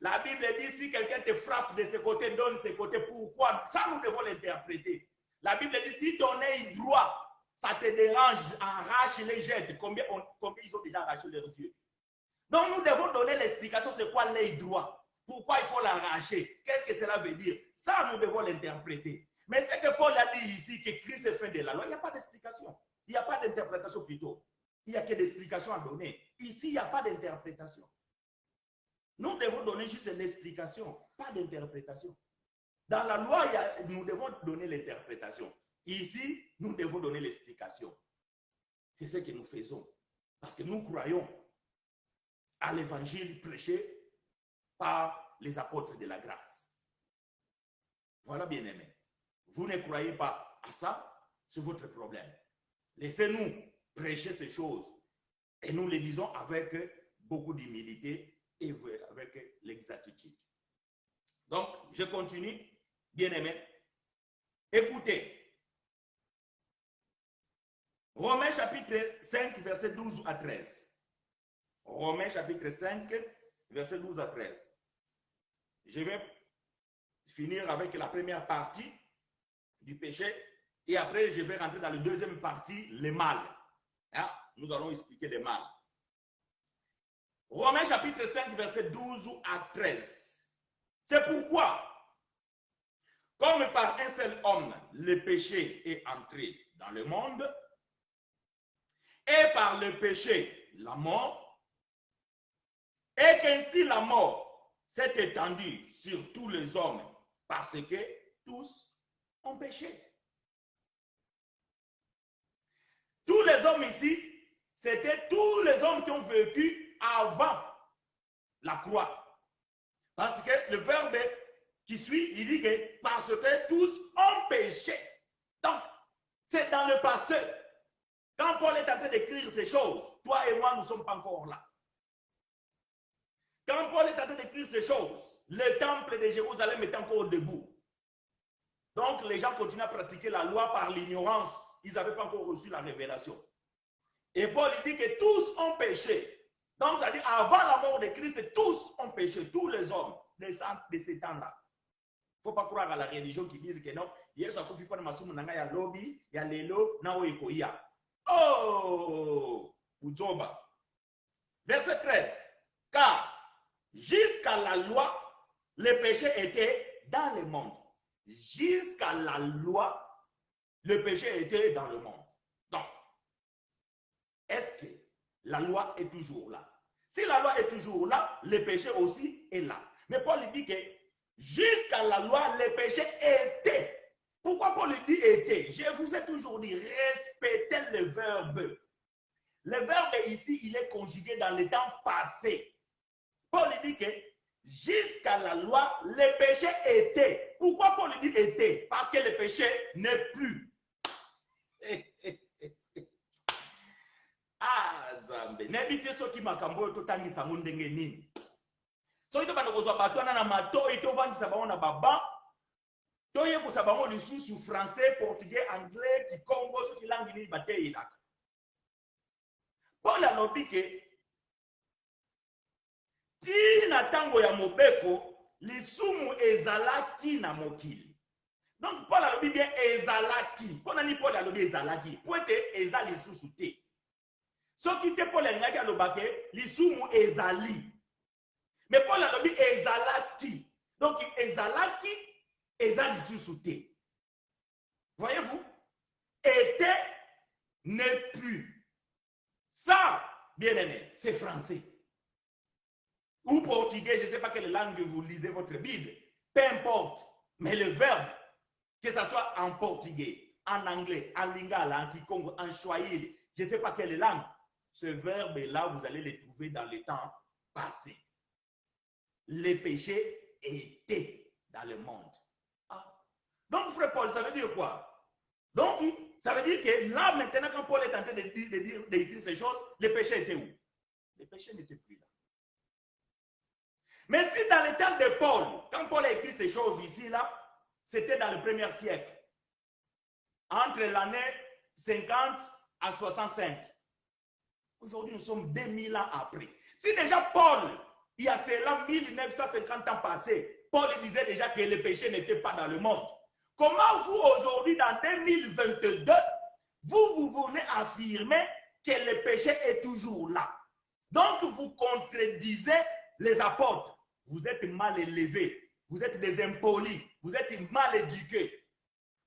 La Bible dit, si quelqu'un te frappe de ce côté, donne ce côté. Pourquoi? Ça, nous devons l'interpréter. La Bible dit, si ton œil droit, ça te dérange, arrache les jets. Combien ils ont déjà arraché leurs yeux? Donc, nous devons donner l'explication, c'est quoi l'œil droit? Pourquoi il faut l'arracher? Qu'est-ce que cela veut dire? Ça, nous devons l'interpréter. Mais ce que Paul a dit ici, que Christ est fin de la loi, il n'y a pas d'explication. Il n'y a pas d'interprétation plutôt. Il n'y a que d'explication à donner. Ici, il n'y a pas d'interprétation. Nous devons donner juste l'explication, pas d'interprétation. Dans la loi, nous devons donner l'interprétation. Ici, nous devons donner l'explication. C'est ce que nous faisons. Parce que nous croyons à l'évangile prêché par les apôtres de la grâce. Voilà, bien aimé. Vous ne croyez pas à ça, c'est votre problème. Laissez-nous prêcher ces choses et nous les disons avec beaucoup d'humilité et avec l'exactitude. Donc, je continue, bien aimé. Écoutez, Romains chapitre 5, verset 12 à 13. Romains chapitre 5, verset 12 à 13. Je vais finir avec la première partie du péché et après je vais rentrer dans la deuxième partie, le mal. Hein? Nous allons expliquer le mal. Romains chapitre 5, verset 12 à 13. C'est pourquoi, comme par un seul homme, le péché est entré dans le monde, et par le péché, la mort, et qu'ainsi la mort s'est étendue sur tous les hommes, parce que tous ont péché. Tous les hommes ici, c'était tous les hommes qui ont vécu avant la croix. Parce que le verbe qui suit, il dit que parce que tous ont péché. Donc, c'est dans le passé. Quand Paul est en train d'écrire ces choses, toi et moi, nous ne sommes pas encore là. Quand Paul est en train d'écrire ces choses, le temple de Jérusalem est encore debout. Donc, les gens continuent à pratiquer la loi par l'ignorance. Ils n'avaient pas encore reçu la révélation. Et Paul dit que tous ont péché. Donc, ça dit, avant la mort de Christ, tous ont péché, tous les hommes de ces temps-là. Il ne faut pas croire à la religion qui dit que non, Yesu akufi kwa masumu nanga ya lobi, ya lelo, na oikoia. Oh, Ujoba. Verset 13. Car jusqu'à la loi, le péché était dans le monde. Jusqu'à la loi, le péché était dans le monde. Donc, est-ce que la loi est toujours là? Si la loi est toujours là, le péché aussi est là. Mais Paul dit que jusqu'à la loi, le péché était. Pourquoi Paul dit était? Je vous ai toujours dit, respectez le verbe. Le verbe ici, il est conjugué dans le temps passé. Paul dit que jusqu'à la loi, le péché était. Pourquoi Paul dit était? Parce que le péché n'est plus. Ah, Nzambe. Nebite soki makambo totangisa ndenge nini. Soki tobanda kozwa bato wana na matoi tovandisa bango na baba. Toyekosa bango lisusu français, portugais, anglais, kikongo soki langi nini bateyelaka. Paul alobi ke tina tango ya mobeko lisumu ezalaki na mokili. Donc Paul alobi bien ezalaki. Pona ni Paul alobi ezalaki. Pointe eza lisusu te. Soki te Paul alingaki alobake lisumu ezali. Mais Paul alobi ezalaki. Donc ezalaki eza lisusu te. Voyez-vous? Était n'est plus. Ça, bien aimé, c'est français. Ou portugais, je ne sais pas quelle langue vous lisez votre Bible. Peu importe. Mais le verbe, que ce soit en portugais, en anglais, en lingala, en kikongo, en swahili, je ne sais pas quelle langue, ce verbe-là, vous allez le trouver dans le temps passé. les péchés étaient dans le monde. Ah. Donc, frère Paul, ça veut dire quoi? Donc, ça veut dire que là, maintenant, quand Paul est en train d'écrire ces choses, les péchés étaient où? Les péchés n'étaient plus là. Mais si dans le temps de Paul, quand Paul a écrit ces choses ici, là, c'était dans le premier siècle, entre l'année 50 à 65. Aujourd'hui, nous sommes 2000 ans après. Si déjà Paul, il y a cela 1950 ans passés, Paul disait déjà que le péché n'était pas dans le monde. Comment vous, aujourd'hui, dans 2022, vous venez affirmer que le péché est toujours là? Donc, vous contredisez les apôtres. Vous êtes mal élevés. Vous êtes des impolis. Vous êtes mal éduqués.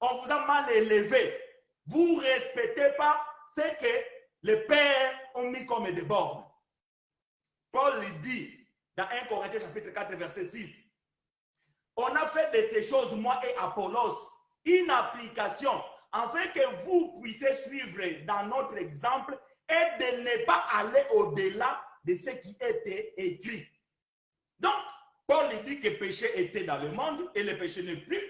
On vous a mal élevé. Vous ne respectez pas ce que les pères ont mis comme des bornes. Paul dit dans 1 Corinthiens chapitre 4 verset 6, on a fait de ces choses, moi et Apollos, une application afin que vous puissiez suivre dans notre exemple et de ne pas aller au-delà de ce qui était écrit. Donc, Paul dit que le péché était dans le monde et le péché n'est plus.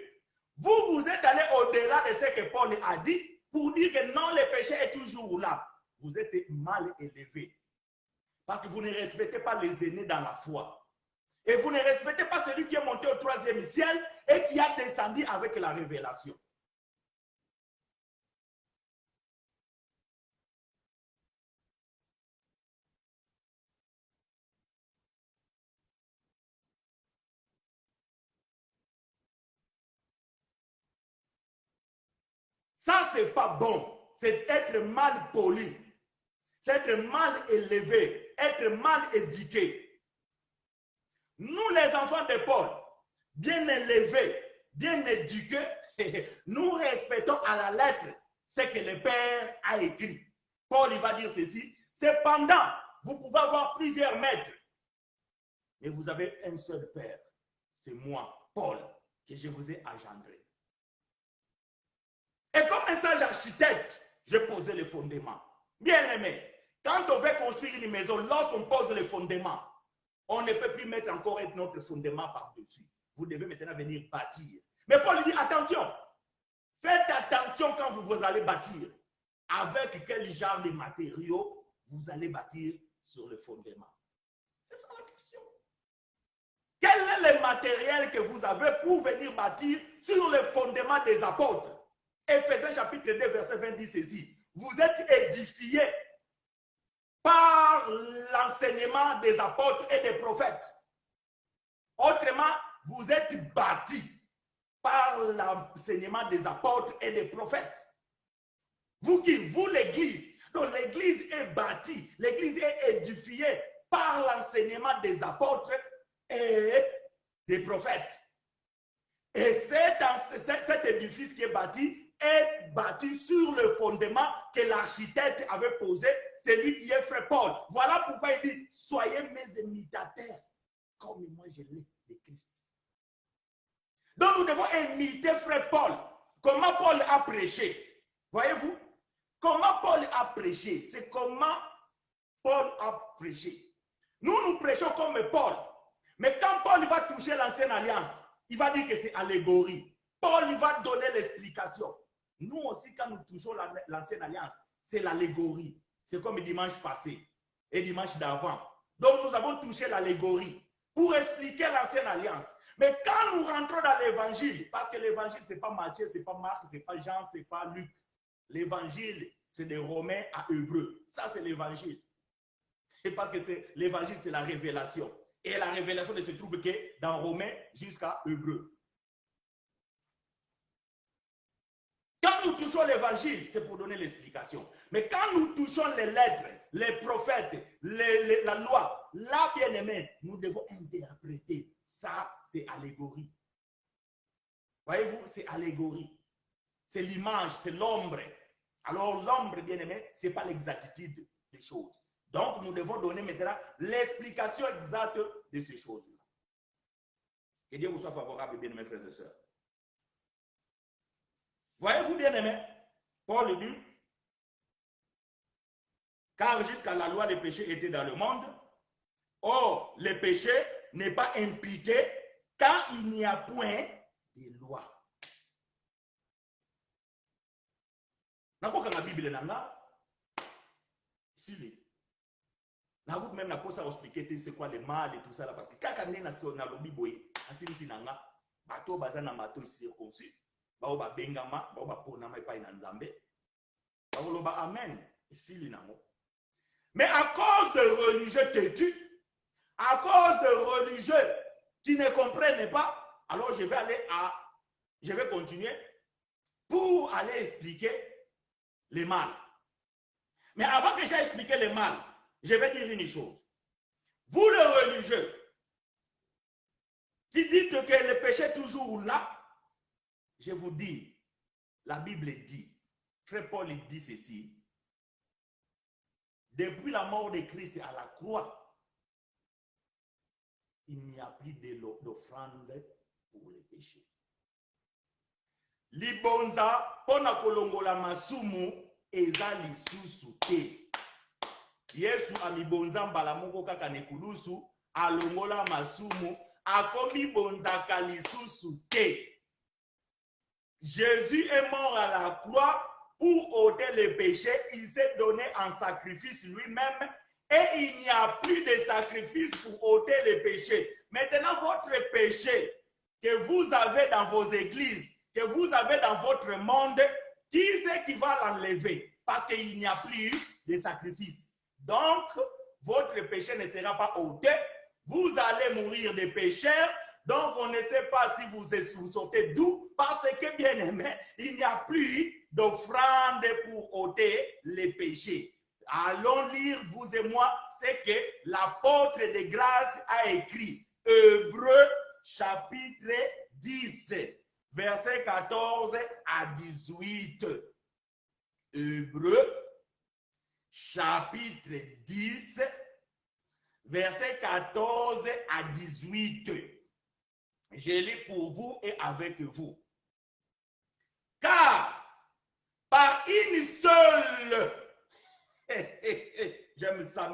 Vous êtes allé au-delà de ce que Paul a dit pour dire que non, le péché est toujours là. Vous êtes mal élevé. Parce que vous ne respectez pas les aînés dans la foi. Et vous ne respectez pas celui qui est monté au 3e ciel et qui a descendu avec la révélation. Ça, c'est pas bon. C'est être mal poli. C'est être mal élevé. Être mal éduqué. Nous, les enfants de Paul, bien élevés, bien éduqués, nous respectons à la lettre ce que le Père a écrit. Paul, il va dire ceci. Cependant, vous pouvez avoir plusieurs maîtres, mais vous avez un seul Père. C'est moi, Paul, que je vous ai engendré. Et comme un sage architecte, j'ai posé les fondements. Bien aimé, quand on veut construire une maison, lorsqu'on pose les fondements, on ne peut plus mettre encore notre fondement par-dessus. Vous devez maintenant venir bâtir. Mais Paul dit, attention, faites attention quand vous allez bâtir. Avec quel genre de matériaux vous allez bâtir sur le fondement? C'est ça la question. Quel est le matériel que vous avez pour venir bâtir sur le fondement des apôtres? Éphésiens chapitre 2, verset 20 dit ceci. Vous êtes édifiés par l'enseignement des apôtres et des prophètes. Autrement, vous êtes bâtis par l'enseignement des apôtres et des prophètes. Vous qui, vous l'église, donc l'église est bâtie, l'église est édifiée par l'enseignement des apôtres et des prophètes. Et cet édifice qui est bâti sur le fondement que l'architecte avait posé, c'est lui qui est frère Paul. Voilà pourquoi il dit, soyez mes imitateurs, comme moi je l'ai de Christ. Donc nous devons imiter frère Paul. Comment Paul a prêché? Voyez-vous? Comment Paul a prêché? C'est comment Paul a prêché. Nous prêchons comme Paul. Mais quand Paul va toucher l'ancienne alliance, il va dire que c'est allégorie. Paul va donner l'explication. Nous aussi, quand nous touchons l'ancienne alliance, c'est l'allégorie. C'est comme dimanche passé et dimanche d'avant. Donc nous avons touché l'allégorie pour expliquer l'ancienne alliance. Mais quand nous rentrons dans l'évangile, parce que l'évangile, ce n'est pas Matthieu, ce n'est pas Marc, ce n'est pas Jean, ce n'est pas Luc. L'évangile, c'est des Romains à Hébreux. Ça, c'est l'évangile. Et parce que l'évangile, c'est la révélation. Et la révélation ne se trouve que dans Romains jusqu'à Hébreux. Quand nous touchons l'évangile, c'est pour donner l'explication. Mais quand nous touchons les lettres, les prophètes, la loi, là, bien aimé, nous devons interpréter. Ça, c'est allégorie. Voyez-vous, c'est allégorie. C'est l'image, c'est l'ombre. Alors, l'ombre, bien aimé, ce n'est pas l'exactitude des choses. Donc, nous devons donner maintenant l'explication exacte de ces choses-là. Que Dieu vous soit favorable, bien aimés frères et sœurs. Voyez-vous, bien aimé, Paul dit, car jusqu'à la loi, les péchés étaient dans le monde. Or, les péchés n'est pas imputé quand il n'y a point de loi. Nakoka na Bible nanga sili. Nakoka même na posa expliquer c'est quoi le mal et tout ça là parce que kaka ndé na lobi boye asili sinanga bato baza na mato circoncis bao ba bengama bao ba ponama epai na Nzambe bao loba amen sili nango. Mais à cause de religieux têtus, à cause de religieux qui ne comprennent pas, alors je vais continuer pour aller expliquer le mal. Mais avant que j'aille expliquer le mal, je vais dire une chose. Vous les religieux, qui dites que le péché est toujours là, je vous dis, la Bible dit, Frère Paul dit ceci, depuis la mort de Christ à la croix, il n'y a plus d'offrande pour les péchés. Libonza, pona kolongola masumu, eza lisusu te. Yesu amibonza mbala moko kaka nekulusu, alongola masumu, akomi bonzaka lisusu te. Jésus est mort à la croix pour ôter les péchés. Il s'est donné en sacrifice lui-même et il n'y a plus de sacrifice pour ôter les péchés. Maintenant, votre péché que vous avez dans vos églises, que vous avez dans votre monde, qui c'est qui va l'enlever? Parce qu'il n'y a plus de sacrifice. Donc, votre péché ne sera pas ôté. Vous allez mourir des pécheurs. Donc, on ne sait pas si vous sortez d'où. Parce que, bien aimé, il n'y a plus d'offrande pour ôter les péchés. Allons lire, vous et moi, c'est que l'apôtre de grâce a écrit. Hébreux chapitre 10, verset 14 à 18. Hébreux chapitre 10, verset 14 à 18. Je lis pour vous et avec vous. Car par une seule, j'aime ça,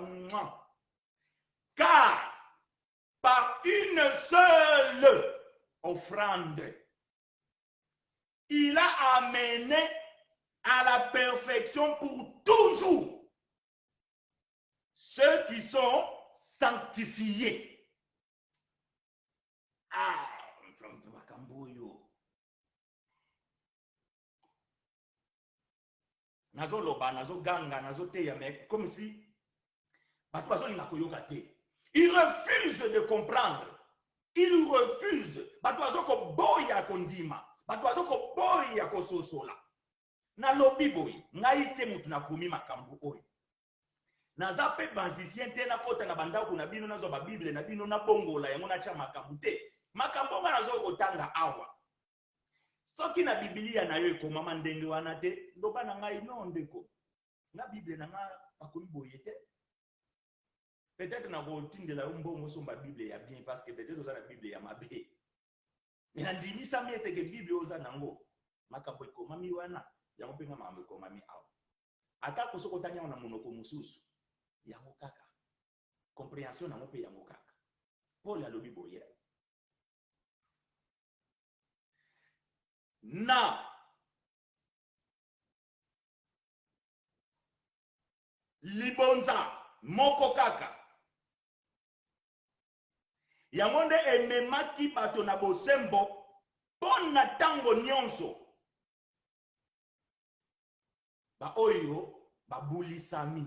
car par une seule offrande, il a amené à la perfection pour toujours ceux qui sont sanctifiés. Ah, nazo loba, nazo ganga, nazo teya, mais comme si il refuse de comprendre. Il refuse. Batwazo boya kondima. Batwazo boya kososola. Na lobi boy, ngaite mutu na kumi makambu oy. Naza pe banzisien te na kota na bandako na bino nazo ba Bible na bino na bongola yango na cha makambu te. Makambo nga nazo kotanga awa. Soki na Biblia na yo ekoma ndenge wana te, loba na ngai no ndeko. Na Bible na nga akomi boye te. Peut-être na kotindela mbongo so ba Bible ya bien parce que peut-être oza na Bible ya mabe. Mais na ndimisa miete ke Bible oza nango. Makambo ekomami wana. Yango penga makambo ekomami awa. Ata kosoko tanya na monoko mususu. Yango kaka. Compréhension nango pe yango kaka. Paul alobi boye. Na libonza moko kaka. Yango nde ememaki bato na bosembo pona tango nyonso. Ba oyo babulisami.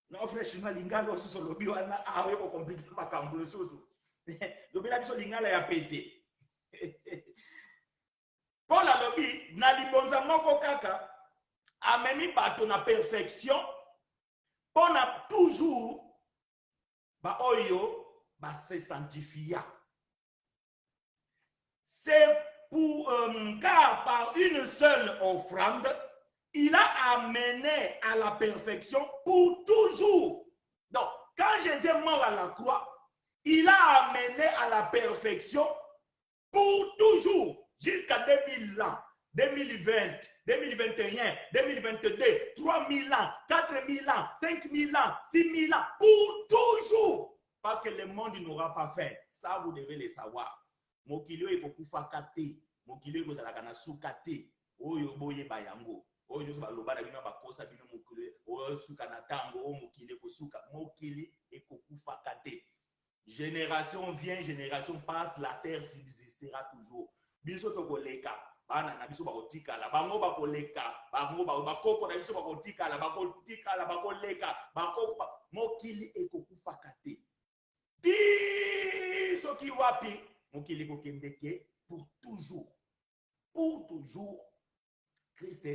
Na fresh ma lingala osuso lobi wana awe ko compliquer makambo osuso. Lobi la biso lingala ya pété. Paul alobi na libonza moko kaka ameni bato na perfection pona toujours ba oyo ba se sanctifia. C'est pour car par une seule offrande il a amené à la perfection pour toujours. Donc, quand Jésus est mort à la croix, il a amené à la perfection pour toujours, jusqu'à 2000 ans, 2020, 2021, 2022, 3000 ans, 4000 ans, 5000 ans, 6000 ans, pour toujours. Parce que le monde n'aura pas faim. Ça, vous devez le savoir. Mokilio est beaucoup fakate. Mokilio est beaucoup soukate. Oyo boye bayango. Oyo ba lobana bino ba kosa bino mokilio. Oyo suka na tango. Oyo mokilio ko suka. Mokili est beaucoup fakate. Génération vient, génération passe, la terre subsistera toujours. Biso toko leka. Bana na biso bakotika la. Bango bakoleka. Bango bakoko na biso bakotika la. Bakotika la bakoleka. Bakoko mokili est beaucoup fakate. Di soki wapi mokili kokendeke pour toujours. Pour toujours, Christ,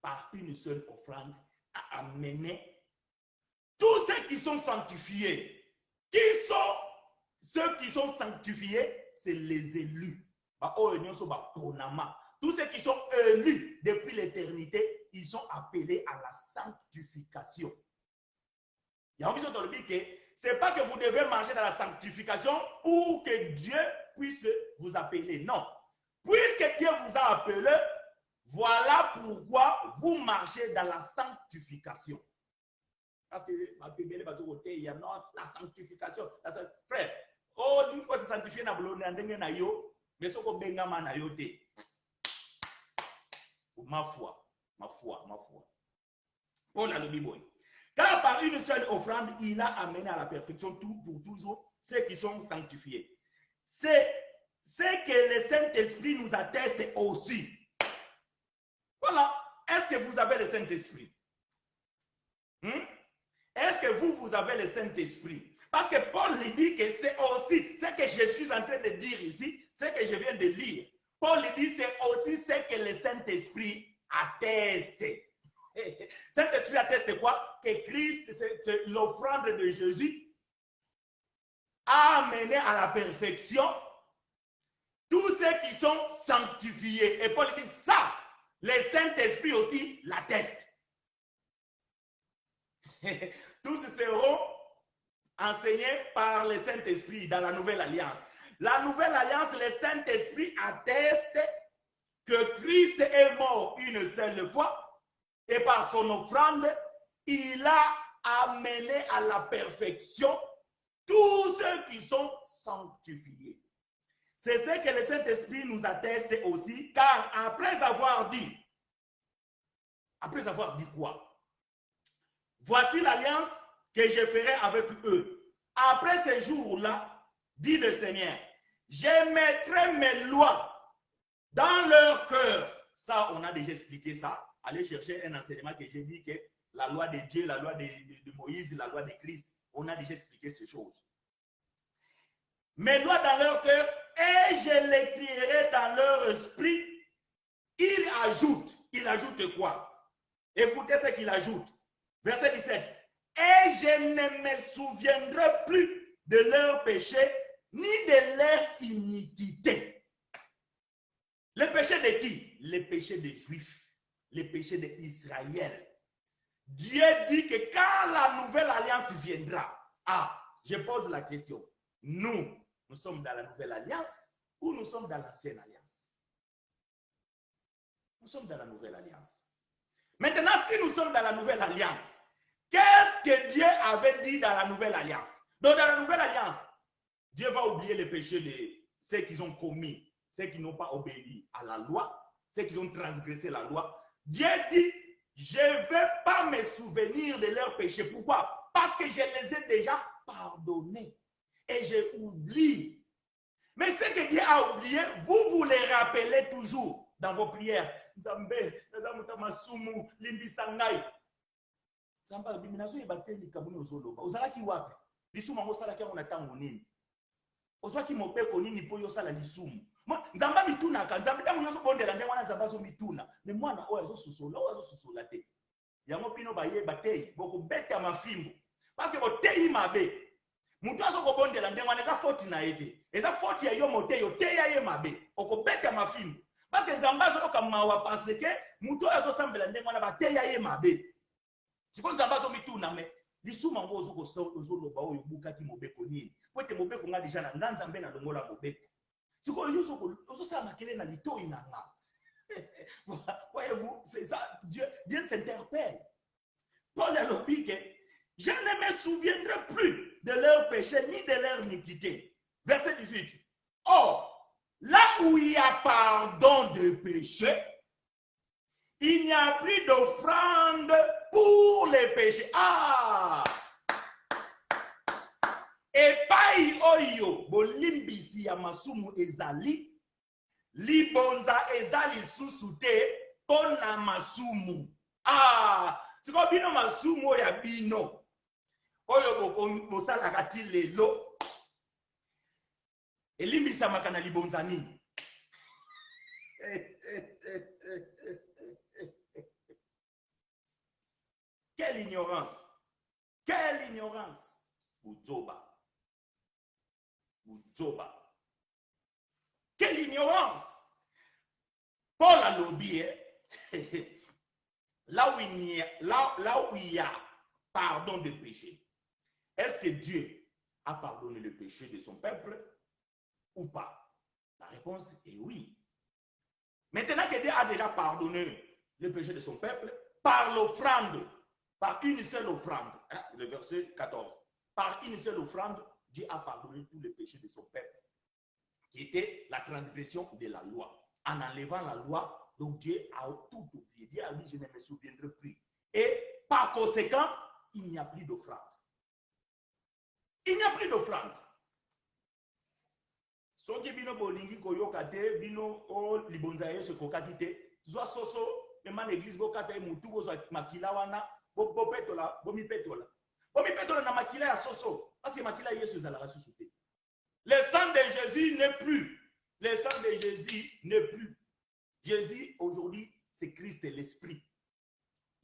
par une seule offrande, a amené tous ceux qui sont sanctifiés. Qui sont ceux qui sont sanctifiés? C'est les élus. Tous ceux qui sont élus depuis l'éternité, ils sont appelés à la sanctification. Il y a un besoin de le dire que ce n'est pas que vous devez marcher dans la sanctification pour que Dieu puisse vous appeler. Non. Puisque Dieu vous a appelé, voilà pourquoi vous marchez dans la sanctification. Parce que il y a la sanctification. Frère, oh, il faut se sanctifier dans le yo, mais ce qu'on benga na yo te. Ma foi. Paul a le Bible. Car par une seule offrande, il a amené à la perfection tout pour toujours ceux qui sont sanctifiés. C'est ce que le Saint-Esprit nous atteste aussi. Voilà. Est-ce que vous avez le Saint-Esprit? Est-ce que vous avez le Saint-Esprit? Parce que Paul lui dit que c'est aussi ce que je suis en train de dire ici, ce que je viens de lire. Paul lui dit c'est aussi ce que le Saint-Esprit atteste. Saint-Esprit atteste quoi? Que Christ, que l'offrande de Jésus a amené à la perfection tous ceux qui sont sanctifiés. Et Paul dit ça, le Saint-Esprit aussi l'atteste. Tous seront enseignés par le Saint-Esprit dans la Nouvelle Alliance. La Nouvelle Alliance, le Saint-Esprit atteste que Christ est mort une seule fois et par son offrande, il a amené à la perfection tous ceux qui sont sanctifiés. C'est ce que le Saint-Esprit nous atteste aussi, car après avoir dit quoi? Voici l'alliance que je ferai avec eux. Après ce jour-là, dit le Seigneur, je mettrai mes lois dans leur cœur. Ça, on a déjà expliqué ça. Allez chercher un enseignement que j'ai dit que la loi de Dieu, la loi de Moïse, la loi de Christ, on a déjà expliqué ces choses. Mes lois dans leur cœur et je l'écrirai dans leur esprit. Il ajoute quoi? Écoutez ce qu'il ajoute. Verset 17. Et je ne me souviendrai plus de leurs péchés ni de leur iniquité. Les péchés de qui? Les péchés des Juifs, les péchés d'Israël. Dieu dit que quand la nouvelle alliance viendra, je pose la question, nous sommes dans la nouvelle alliance ou nous sommes dans l'ancienne alliance? Nous sommes dans la nouvelle alliance. Maintenant, si nous sommes dans la nouvelle alliance, qu'est-ce que Dieu avait dit dans la nouvelle alliance? Donc, dans la nouvelle alliance, Dieu va oublier les péchés de ceux qui ont commis, ceux qui n'ont pas obéi à la loi, ceux qui ont transgressé la loi. Dieu dit, je ne vais pas me souvenir de leurs péchés. Pourquoi? Parce que je les ai déjà pardonnés. Et j'ai oublié. Mais ce que Dieu a oublié, vous les rappelez toujours dans vos prières. Nzambe, nazamuta masumu, limbisangai. Nzamba biminazo yebateli kabuni ozoloba. Ozalaki wapi? Lisumu ngo salaki ngo natango nini? Ozwaki mobeko nini po yo sala lisumu? Nzamba mituna ka nzamba tango yo so bondela nde wana nzamba so mituna. Mais mwana oyo azo susola te. Yango pino baye batei boko beta mafimbo. Parce que botei mabe. Mutu azo ko bondela nde wana eza faute na yete. Eza faute ya yo moteyo te ya ye mabe. Oko beta mafimbo. Parce que nzamba azo ka mawa parce que mutu azo sambela nde wana batei ya ye mabe. Siko nzamba azo mituna me lisuma ngo ozo loba oyo bukaki mobeko nini. Pote mobeko nga déjà na nzambe na longola mobeko. Siko yo ozo sa makele na litoi na nga. Voyez-vous, c'est ça, Dieu s'interpelle. Paul a dit que je ne me souviendrai plus de leurs péchés ni de leur iniquité. Verset 18. Or, là où il y a pardon de péché, il n'y a plus d'offrande pour les péchés. Ah! Epai oyo bolimbisi ya masumu ezali, libonza ezali susu te pona masumu. Ah! Siko bino masumu ya bino. Oyo bosalaka ti lelo. Elimbisa makana libonza nini. Quelle ignorance! Quelle ignorance! Boudzoba. Boudzoba. Quelle ignorance! Paul a lobby, là où il y a pardon de péché, est-ce que Dieu a pardonné le péché de son peuple ou pas? La réponse est oui. Maintenant que Dieu a déjà pardonné le péché de son peuple, par l'offrande, par une seule offrande, hein, le verset 14, par une seule offrande, Dieu a pardonné tous les péchés de son peuple, qui était la transgression de la loi. En enlevant la loi, donc Dieu a tout oublié. Dieu a dit, je ne me souviendrai plus. Et par conséquent, il n'y a plus d'offrande. Il n'y a plus d'offrande. Soki bino bolingi koyoka te, bino o libonza yesu kokaki te, zwa soso, eman église bokata mutu bozwa makila wana, bopetola, bomipetola. Bomipetola na makila ya soso, parce que makila yesu ezalaka susu te. Le sang de Jésus n'est plus. Le sang de Jésus n'est plus. Jésus, aujourd'hui, c'est Christ et l'Esprit.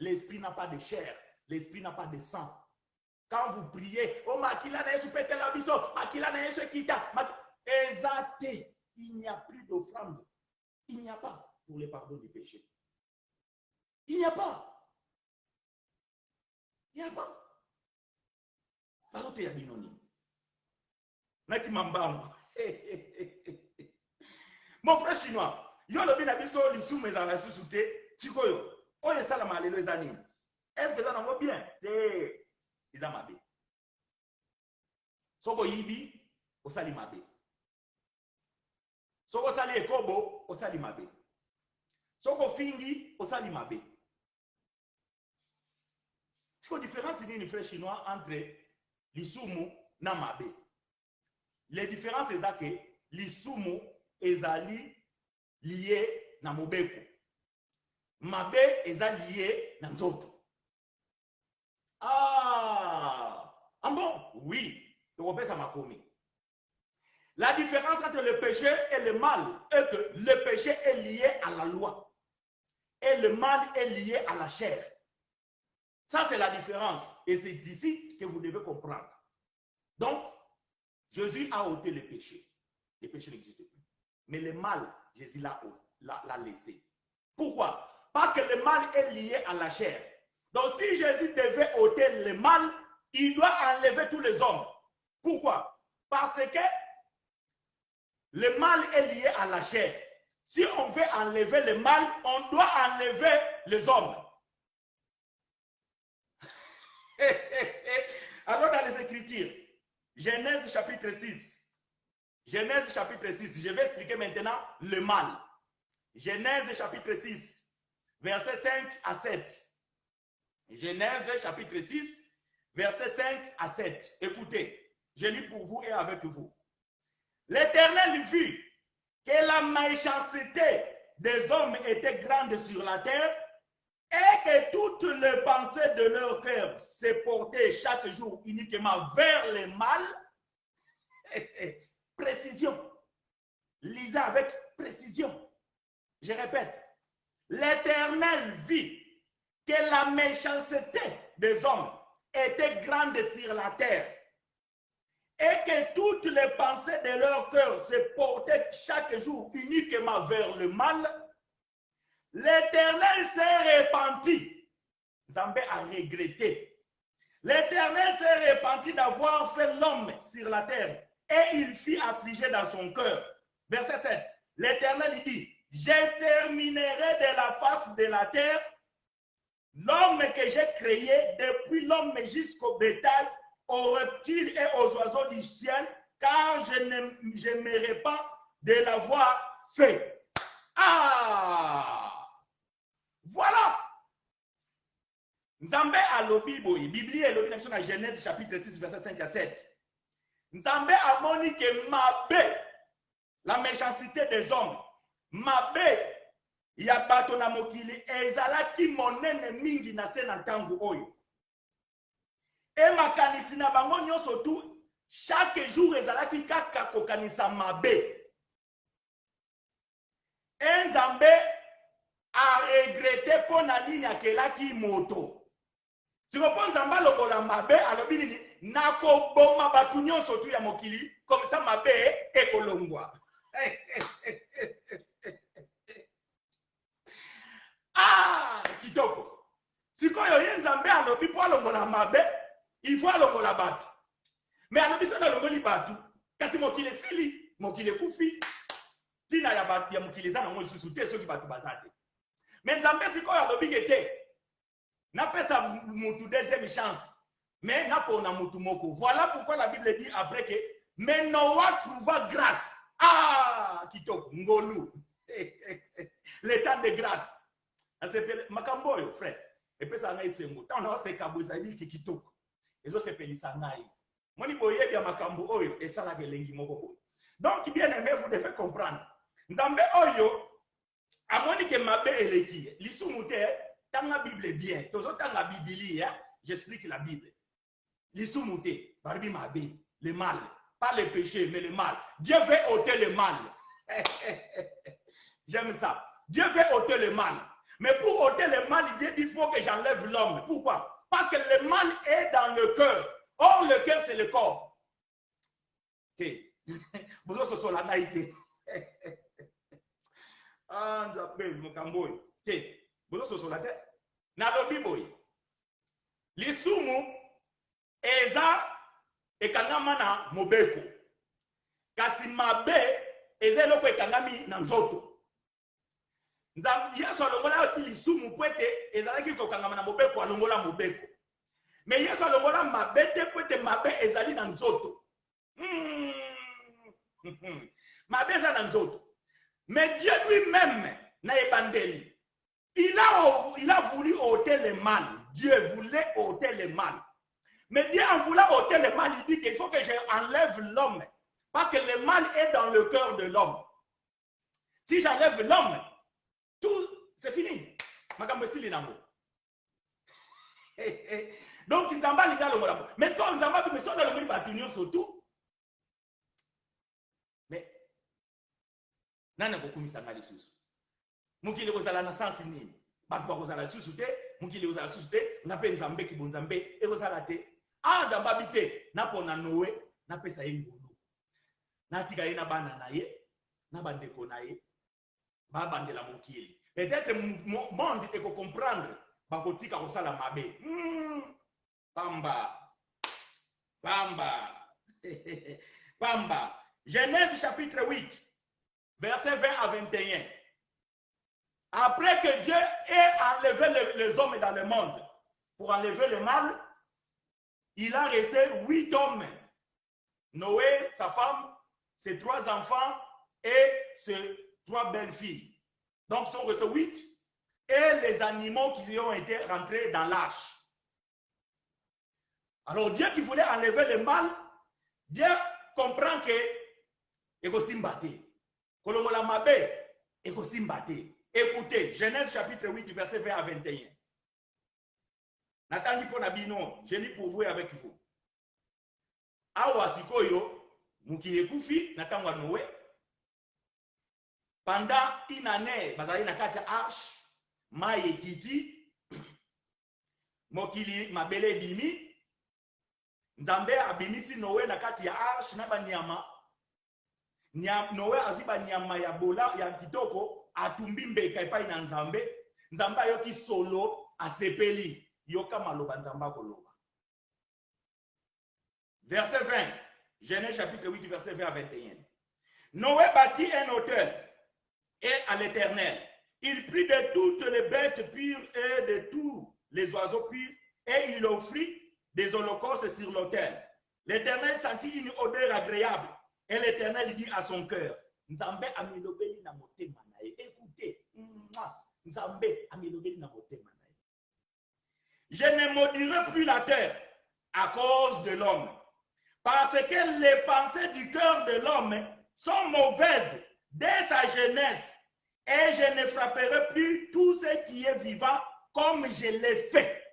L'Esprit n'a pas de chair. L'Esprit n'a pas de sang. Quand vous priez, oh makila na yesu petela biso, makila na yesu kita, exacté, il n'y a plus d'offrande. Il n'y a pas pour le pardon du péché. Il n'y a pas. Il n'y a pas. Parote ya binoni. Naki mambango. Mon frère chinois, yo lobi na biso lisu mezala susu te, chikoyo, oye sala malelo ezani. Est-ce que ça n'en va bien? Te izamabe. Soko yibi, osali mabe. Soko sali ekobo, osali mabe. Soko fingi, osali mabe. C'est quoi la différence nini frère chinois entre lisumu na mabe? Les différences c'est que lisumu ezali lié na mobeko. Mabe ezali lié na nzoto. Ah bon? Oui, ça m'a commis. La différence entre le péché et le mal est que le péché est lié à la loi et le mal est lié à la chair. Ça, c'est la différence. Et c'est d'ici que vous devez comprendre. Donc, Jésus a ôté le péché. Le péché n'existe plus. Mais le mal, Jésus l'a laissé. Pourquoi? Parce que le mal est lié à la chair. Donc, si Jésus devait ôter le mal, il doit enlever tous les hommes. Pourquoi? Parce que le mal est lié à la chair. Si on veut enlever le mal, on doit enlever les hommes. Alors dans les Écritures, Genèse chapitre 6. Genèse chapitre 6. Je vais expliquer maintenant le mal. Genèse chapitre 6, versets 5 à 7. Genèse chapitre 6, versets 5 à 7. Écoutez, je lis pour vous et avec vous. L'Éternel vit que la méchanceté des hommes était grande sur la terre et que toutes les pensées de leur cœur se portaient chaque jour uniquement vers le mal. Précision. Lisez avec précision. Je répète. L'Éternel vit que la méchanceté des hommes était grande sur la terre et que toutes les pensées de leur cœur se portaient chaque jour uniquement vers le mal. L'Éternel s'est repenti. Zambé a regretté. L'Éternel s'est repenti d'avoir fait l'homme sur la terre et il fit affliger dans son cœur. Verset 7. L'Éternel dit, j'exterminerai de la face de la terre l'homme que j'ai créé, depuis l'homme jusqu'au bétail, aux reptiles et aux oiseaux du ciel, car je n'aimerais pas de l'avoir fait. Ah! Voilà! Nzambe alobi boye, Biblie elobi na biso Genèse chapitre 6 verset 5 à 7. Nzambe amoni ke mabe, la méchanceté des hommes, mabe ya bato na mokili ezalaki monene mingi na se na ntango oyo. E makanisi na bango nyonso tu chaque jour ezalaki kaka kokanisa mabe. E Nzambe a regretté po na nini akelaki moto. Sikopo Nzambe alongola mabe alobi nini nakoboma bato nyonso tu ya mokili comme ça mabe ekolongwa. Ah, kitoko. Sikoyo ye Nzambe alobi po alongola mabe, il faut alongola bato. Mais alobi so na longoli bato, kasi mokili sili, mokili kufi. Tina ya bato ya mokili za na ngo lisusu te soki bato bazate. Mais Nzambe sikoyo alobi kete na pesa mutu deuxième chance. Mais na pona mutu moko. Voilà pourquoi la Bible dit après que mais Noah trouva grâce. Ah, kitoko, ngolu. Le temps de grâce. Makambo yo frère. Et puis ça ngai sengo. Tant na se kabuza dit kitoko. Ezo se pelisa ngai. Moni boye bia makambo oyo esala kelengi moko boye. Donc bien aimé, vous devez comprendre. Nzambe oyo amoni ke mabe eleki. Lisumu te tanga Bible bien. Tozo tanga Bibli, hein? J'explique la Bible. Lisumu te barbi mabe, le mal, pas le péché mais le mal. Dieu veut ôter le mal. J'aime ça. Dieu veut ôter le mal. Mais pour ôter le mal, Dieu dit il faut que j'enlève l'homme. Pourquoi? Parce que le mal est dans le cœur. Or, le cœur, c'est le corps. Vous avez ce la naïté. Ah, j'appelle mon camboy. Vous avez ce la tête. Nalobi boy. Lisumu, eza, ekangama na mobeko. Kasi mabe, eza eloko ekangami na nzoto. Nzambi Yesu alongola oti lisumu kwete ezalaki kokangama na mobeko alongola mobeko. Mais Yesu alongola mabe te kwete mabe ezali na nzoto. Mabe eza na nzoto. Mais Dieu lui-même na ebandeli. Il a voulu ôter le mal. Dieu voulait ôter le mal. Mais Dieu en voulant ôter le mal, il dit qu'il faut que j'enlève l'homme. Parce que le mal est dans le cœur de l'homme. Si j'enlève l'homme, tout, c'est fini. Donc, tu t'en bats les gars, mais ce qu'on t'en bats, mais si on a le bâtonnier surtout. Mais, n'a beaucoup mis ça dans les sous. Mukile kozala na sens nini? Bato kozala sous te, mukile kozala sous te, na pe Nzambe ki bonzambe, e kozala te. Ah, Nzamba bite, na pona Noé, na pesa ye ngolo. Na tika ye na bana na ye, na bandeko na ye. Ba bandela mukile. Peut-être monde eko comprendre ba kotika kosala mabe. Pamba. Pamba. Pamba. Genèse chapitre 8, verset 20 à 21. Après que Dieu ait enlevé les hommes dans le monde pour enlever le mal, il a resté 8 hommes. Noé, sa femme, ses 3 enfants et ses 3 belles filles. Donc, ils sont restés 8. Et les animaux qui ont été rentrés dans l'arche. Alors, Dieu qui voulait enlever le mal, Dieu comprend que il faut s'imbattre. Kolomola mabe, il faut s'imbattre. Écoutez, Genèse chapitre 8, verset 20 à 21. Nathan dit pour Nabino, je lis pour vous et avec vous. Awa sikoyo, mukile kufi, Nathan wa Noé. Pendant une année, bazali na kati arche, maye kiti, mokili mabele bimi, Nzambe abimisi Noé na kati ya arche na banyama. Noé aziba nyama ya bola ya kitoko atumbi mbeka epai na Nzambe. Nzambe ayoki solo asepeli yoka maloba Nzamba koloba. Verset 20. Genèse chapitre 8 verset 20 à 21. Noé bâtit un autel et à l'Éternel. Il prit de toutes les bêtes pures et de tous les oiseaux purs, et il offrit des holocaustes sur l'autel. L'Éternel sentit une odeur agréable, et l'Éternel dit à son cœur, Nzambe amilobeli na motema na ye. Écoutez, Nzambe amilobeli na motema na ye. Je ne maudirai plus la terre à cause de l'homme, parce que les pensées du cœur de l'homme sont mauvaises dès sa jeunesse, et je ne frapperai plus tout ce qui est vivant comme je l'ai fait.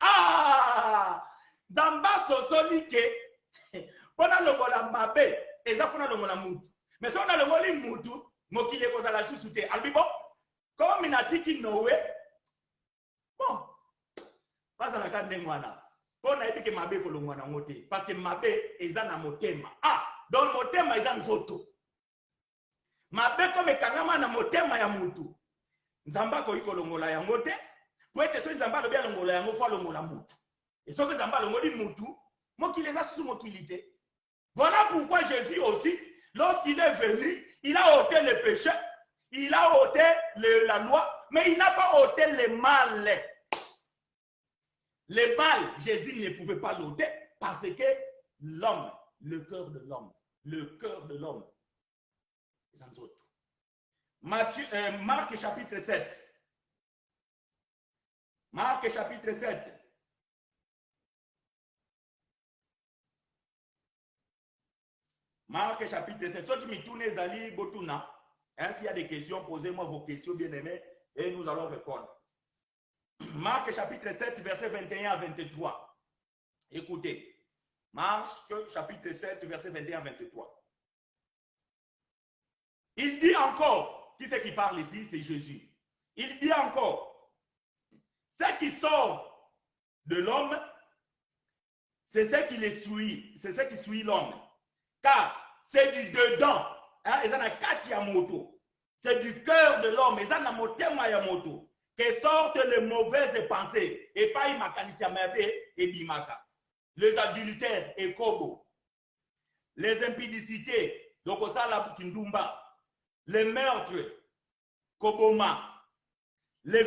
Ah! Zamba sosoli ke pona longola mabe eza fona longola mutu. Mais si on a longoli mutu, mokile kozala susu te. Albi bon, comme inatiki Noé, bon, pas à la carte de mwana. On a dit que mabe kolongwana ngote parce que mabe eza na motema. Ah, donc motema eza nzoto. Mabe comme kangama na motema ya mutu. Nzamba ko iko longola ya ngote, po ete so nzamba lo bia longola ya ngo fo longola mutu. Et so que nzamba longoli mutu, mokile eza susu mokilite. Voilà pourquoi Jésus aussi, lorsqu'il est venu, il a ôté le péché, il a ôté la loi, mais il n'a pas ôté le mal. Le mal, Jésus ne pouvait pas l'ôter parce que l'homme, le cœur de l'homme, c'est un autre. Marc chapitre 7. Marc chapitre 7. Marc chapitre 7. Ceux qui me tournent les alliés, Botuna. S'il y a des questions, posez-moi vos questions, bien-aimés, et nous allons répondre. Marc chapitre 7, verset 21 à 23. Écoutez. Marc chapitre 7, verset 21 à 23. Il dit encore, qui c'est qui parle ici? C'est Jésus. Il dit encore, ce qui sort de l'homme, c'est ce qui les suit, c'est ce qui suit l'homme. Car c'est du dedans, hein, c'est du cœur de l'homme, que sortent les mauvaises pensées, et pas les adultères et kobo, les impudicités, les meurtres, koboma, les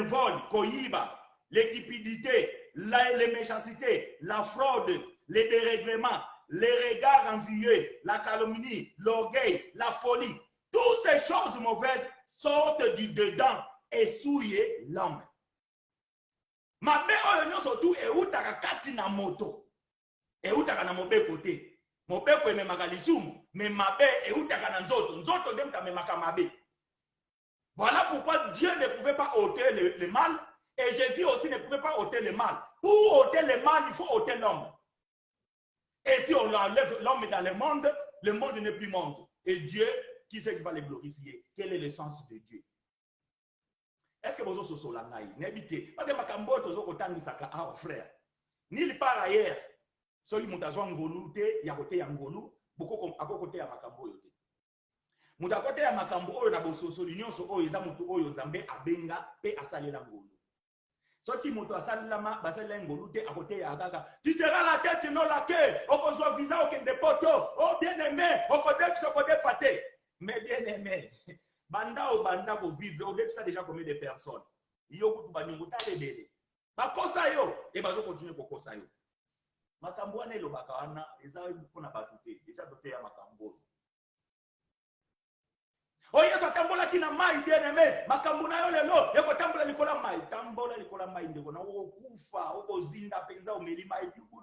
vols, koyiba, les cupidités, les méchancetés, la fraude, les dérèglements, les regards envieux, la calomnie, l'orgueil, la folie. Toutes ces choses mauvaises sortent du dedans et souillent l'homme. Mabe oyo surtout eutaka kati na moto. Eutaka na mobe côté. Mobe ko ememaka lisumu, mais mabe eutaka na nzoto. Nzoto nde mutamemaka mabe. Voilà pourquoi Dieu ne pouvait pas ôter le mal et Jésus aussi ne pouvait pas ôter le mal. Pour ôter le mal, il faut ôter l'homme. Et si on enlève l'homme dans le monde n'est plus monde. Et Dieu, qui c'est qui va le glorifier? Quel est le sens de Dieu? Est-ce que vous avez la naï? N'habitez. Parce que ma cambo tozo kotani saka ah frère. Ni par ailleurs, so mutazwa ngolu te ya kote ya ngolu, beaucoup ako kote ya makambo yote. Muta kote ya makambo oyo na bososo nyonso oyo eza mutu oyo Nzambe abenga pe asalela ngolu. Soki moto asalama basalela ngolu te akote ya kaka. Tu seras la tête non la queue. Okozwa visa okende poto. Oh bien aimé, okodef sokode faté. Mais bien aimé. Banda o banda ko vivre, on dépend déjà combien de personnes. Yo kutu baningo talebele. Bakosa yo et bazo continuer kokosa yo. Makambo wana elobaka wana eza mpona batu te. Déjà doté ya makambo. O yeso tambola kina mai bien aimé, makambo na yo lelo, yeko tambola likola mai, tambola likola mai ndeko na okufa, okozinda penza omeli mai dubu.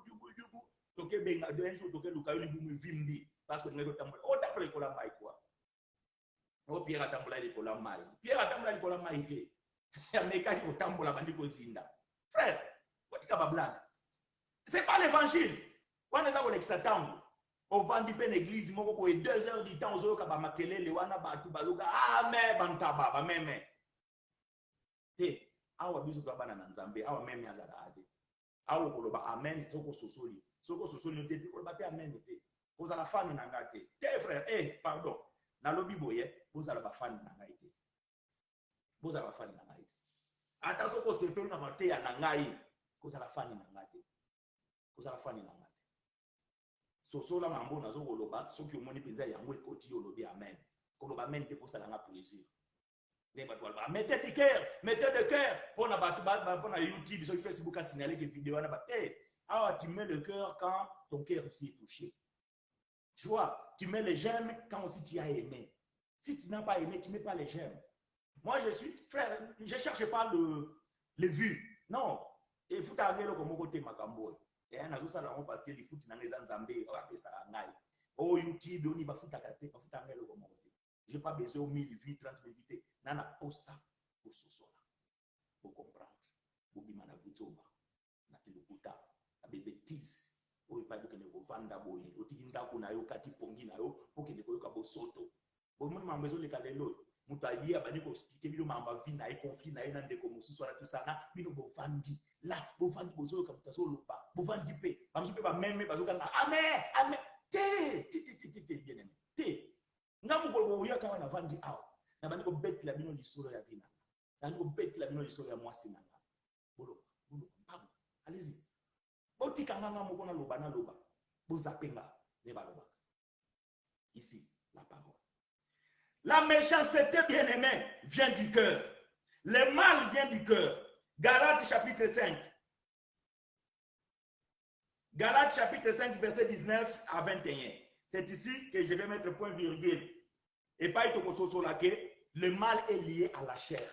Toke benga de un jour toke lukayo libumu vimbi parce que ngeko tambola. O tambola likola mai quoi. O Pierre atambola likola mai. Pierre atambola likola mai te. Ameka ki otambola bandi kozinda. Frère, watika ba blague. C'est pas l'évangile. Wana za kolekisa tango. Ovandi pe l'église moko ko 2 heures du temps ozoyoka ba makelele wana batu bazoka amen bantaba ba meme. Te, awa biso to bana na Nzambe, awa meme azala ade. Awa koloba amen soko sosoli. Soko sosoli te koloba te amen te. Ozala fani na ngate. Te frère, pardon. Na lobi boye, bozala ba fani na ngai te. Bozala ba fani na ngai. Ata soko sosoli na mate ya na ngai, kozala fani na ngate. Kozala fani na ngate. Sosola mambo nazo koloba soki omoni penza yango ekoti olobi amen. Koloba amen te pour ça nga plaisir. Les bateaux mettez du cœur, mettez de cœur. chair. Pour YouTube, sur Facebook, à signaler que vidéo, tu mets le cœur quand ton cœur aussi est touché. Tu vois, tu mets les j'aime quand aussi tu as aimé. Si tu n'as pas aimé, tu ne mets pas les j'aime. Moi, je suis frère, je ne cherche pas le vues. Non. Il faut arriver comme côté Makambo. Et un ajout ça parce que les foot dans les Zambé, on appelle ça ngai. Oh, YouTube, on y va foutre à côté, on fout à comme côté. Je n'ai pas besoin de 1000 vues, 30 000 vues. Nana, pour ça, pour ce soir. Pour comprendre. Pour bimana butoba. Na kilukuta. Na bébétise. Pour ne pas dire que nous vanda boye. Otikinda kuna yo kati pongi na yo. Pour que nous koyoka bosoto. Pour moi, je besoin de kalelo. Mutayi abani ko expliquer bino mamba vie na e conflit na e na ndeko mususu na tout ça na bino bovandi. Là, bovandi bozo ka mutaso lopa. Bovandi pe. Bamsu pe ba meme bazoka na amen, amen. Te bien aimé. Te. Ngamu ko boya ka na vandi aw. Na bani ko bet la bino lisolo ya vina. Na bani ko bet la bino lisolo ya mwasi na nga. Bolo. Pardon. Allez-y. Botika nganga moko na loba na loba. Bozapenga ne ba loba. Ici, la parole. La méchanceté, bien-aimé, vient du cœur. Le mal vient du cœur. Galates chapitre 5. Galates chapitre 5, verset 19 à 21. C'est ici que je vais mettre point virgule. Et pas être le mal est lié à la chair.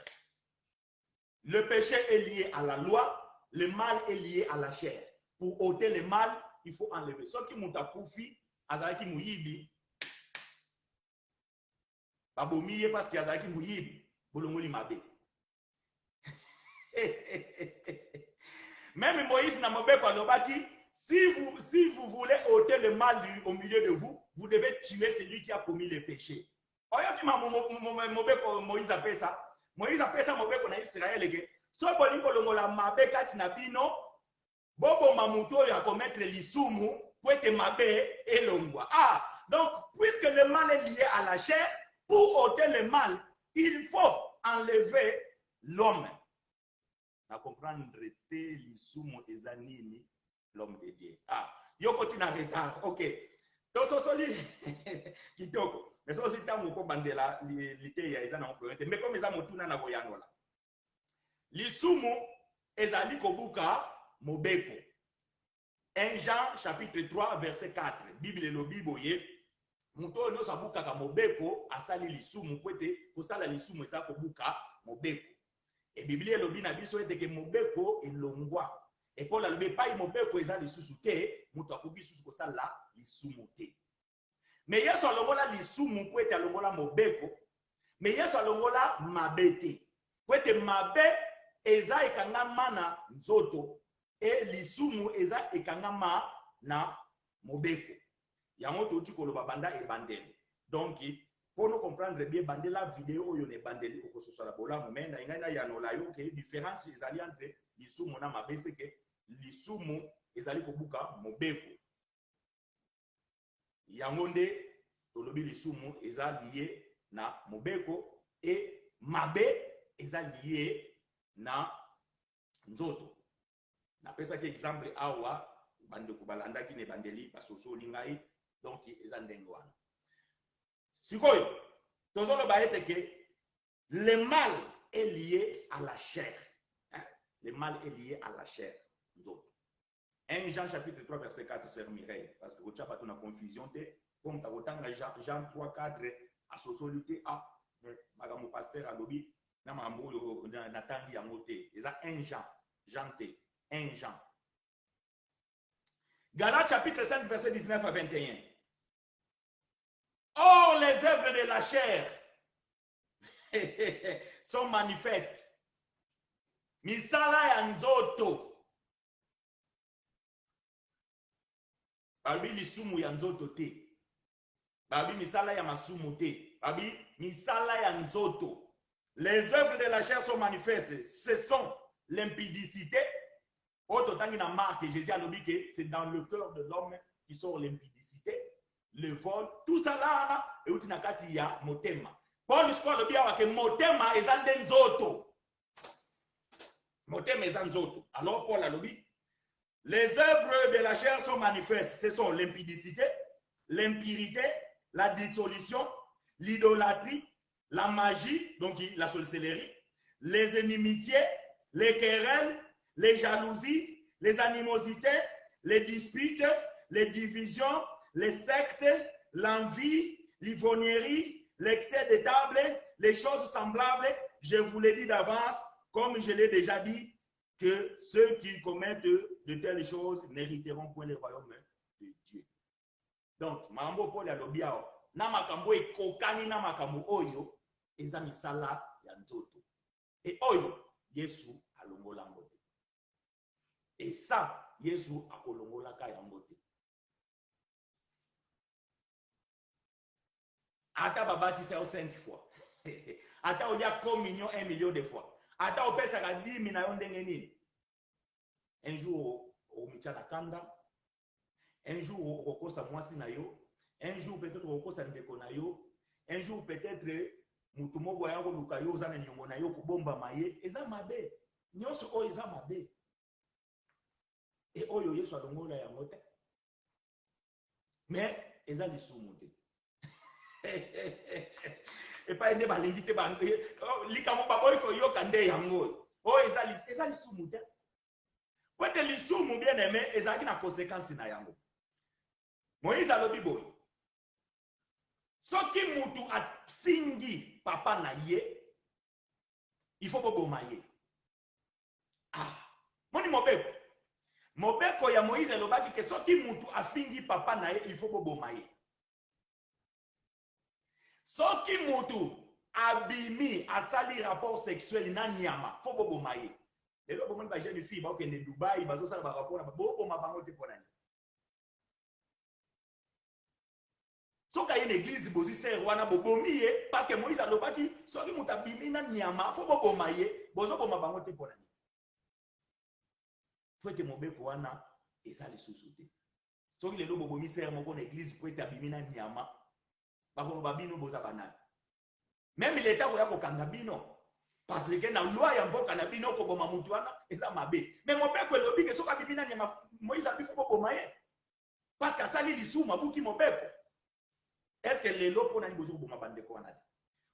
Le péché est lié à la loi. Le mal est lié à la chair. Pour ôter le mal, il faut enlever. Ceux qui m'ont approuvé, Azaki Mouyibi, Babomiye parce qu'il y a Zaki Mouyibi, Bolongoli Mabe. Même Moïse n'a pas dit, si vous voulez ôter le mal au milieu de vous, vous devez tuer celui qui a commis le péché. Moïse a fait ça. Moïse a fait ça, en Israël. So bolingo longola mabe kati na bino, bobo mamuto ya commettre l'isumu, pour être mabe et longwa. Ah, donc, puisque le mal est lié à la chair, pour ôter le mal, il faut enlever l'homme. À comprendre, l'isumu ezanini, l'homme de Dieu. Ah, yoko tina retard, ok. Toso soli, kitoko. Mais ça aussi, tant qu'on bandela, l'ité ya ezana on peut être. Mais comme ezana motuna na goyanola. L'isumu ezali kobuka mobeko. 1 Jean chapitre 3 verset 4. Bible lo biboye. Muto no sabuka ka mobeko asali lisumu kwete kosala lisumu eza kobuka mobeko. Et Bible lo bina biso ete ke mobeko elongwa. Et Paul alobi pai mobeko eza lisusu te, muto akoki lisusu kosala lisumu te. Mais Yesu alongola lisumu kwete alongola mobeko, mais Yesu alongola mabete. Kwete mabe eza ekangama na nzoto et lisumu eza ekangama na mobeko. Yango totu koloba banda e bandele. Donc pour nous comprendre bien bandela vidéo yo ne bandeli ko so la bola mais na ngana ya no la yo ke différence ezali entre lisumu na mabe c'est que lisumu ezali kobuka mobeko. Yango nde tolobi lisumu eza lié na mobeko et mabe eza lié na nzoto. Na pesa ki exemple awa bande ko balanda ki ne bandeli basoso lingai donc eza ndenge wana. Sikoyo tozolo ba ete ke le mal est lié à la chair. Hein? Le mal est lié à la chair. Nzoto. 1 Jean chapitre 3 verset 4 sœur Mireille parce que ocha pas ton confusion te comme ta otanga Jean 3 4 à socialité a magamu pasteur alobi na mambo na tangi ya moté eza 1 Jean T 1 Jean. Galates chapitre 5 verset 19 à 21. Or les œuvres de la chair sont manifestes. Misala ya nzoto. Babi lisumu ya nzoto te. Babi misala ya masumu te. Babi misala ya nzoto. Les œuvres de la chair sont manifestes. Ce sont l'impudicité. Autre temps, il y a marque, Jésus a dit que c'est dans le cœur de l'homme qui sort l'impudicité, le vol, tout ça là, et où tu n'as qu'à dire motema. Paul a dit que motema est un nzoto. Motema est un nzoto. Alors Paul a dit, les œuvres de la chair sont manifestes. Ce sont l'impudicité, l'impurité, la dissolution, l'idolâtrie, la magie, donc la sorcellerie, les inimitiés, les querelles, les jalousies, les animosités, les disputes, les divisions, les sectes, l'envie, l'ivrognerie, l'excès de table, les choses semblables. Je vous l'ai dit d'avance, comme je l'ai déjà dit, que ceux qui commettent de telles choses n'hériteront point le royaume de Dieu. Donc, mambo Paul ya lobiao, na makambo ekokani na makambo oyo, eza misala ya nzoto. Et oyo, Yesu alongola mbote. Et ça, Yesu akolongola ka ya mbote. Ata babatisa yo 5 fois. Ata olia communion 1 million de fois. Ata opesaka 10 000 na yo ndenge nini. Un jour, omitia na kanda. Un jour, okokosa mwasi na yo. Un jour, peut-être okokosa ndeko na yo. Un jour, peut-être mutu moko ya koluka yo oza na nyongo na yo kobomba maye. Eza mabe. Nyonso oyo eza mabe. Et oyo Yesu alongola yango te. Mais eza lisumu te. Et pas ene balingi te bande. Likamo baboy ko yo kande yango. O eza lisumu te. Kwete lisumu bien aimé ezaki na conséquence na yango. Moïse alobi boy. Soki mutu afingi papa na ye, il faut boboma ye. Ah, moni mobeko. Mobeko ya Moïse elobaki ke soki mutu afingi papa na ye, il faut boboma ye. Soki mutu abimi asali rapport sexuel na nyama, faut boboma ye. Lelo bomoni ba jeune fille ba okende Dubai, bazo sala ba rapport na boboma bango te pona ni. Soka une église bozi ser wana bobomi ye parce que Moïse alobaki soki mutu abimi na nyama, faut boboma ye, bozo boma bango te pona ni. Faut te mobeko wana eza lisusu te. Soki lelo bobomi ser moko na église faut te abimi na nyama, bakolo babino boza banani. Même l'état oya kokanga bino parce que na loi ya mboka na bino ko boma mutu wana eza mabe. Mais mobeko elobi ke soki abimi na nyama Moïse abi faut boma ye. Parce que asali lisumu mabuki mobeko. Est-ce que les lots pour bozo boma bande ko wana?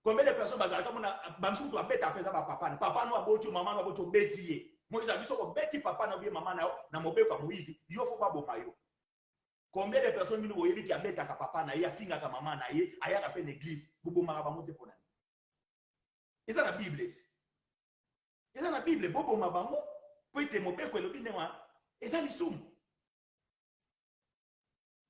Combien de personnes bazalaka mona bamsu to abeta pesa ba papa no abocho mama no abocho beti ye. Moïse abi soko beti papa na bien mama na yo na mobeko ya Moïse yo faut ba boma yo. Combien de personnes bino boyebi ki abeta ka papa na ye afinga ka mama na ye ayaka pe l'église boboma ba mote pona. Eza na Bible. Eza na Bible boboma bango po ete mobeko elobi ndewa eza lisumu.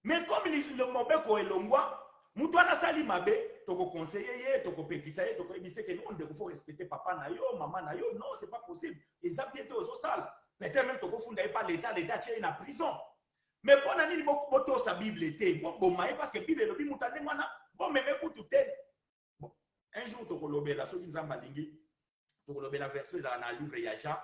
Mais comme le mobeko elongwa mutu ana sali mabe toko conseiller ye toko pekisa ye toko ebise ke non de faut respecter papa na yo maman na yo non c'est pas possible. Eza bientôt ozo sala. Peut-être même toko funda ye pas l'état tient na prison. Mais pona nini boto sa Bible te boboma ye parce que Bible elobi mutu ane mwana bon meme kutu te. Bon, un jour toko lobela soki nzamba lingi toko lobela verset dans le livre ya Jean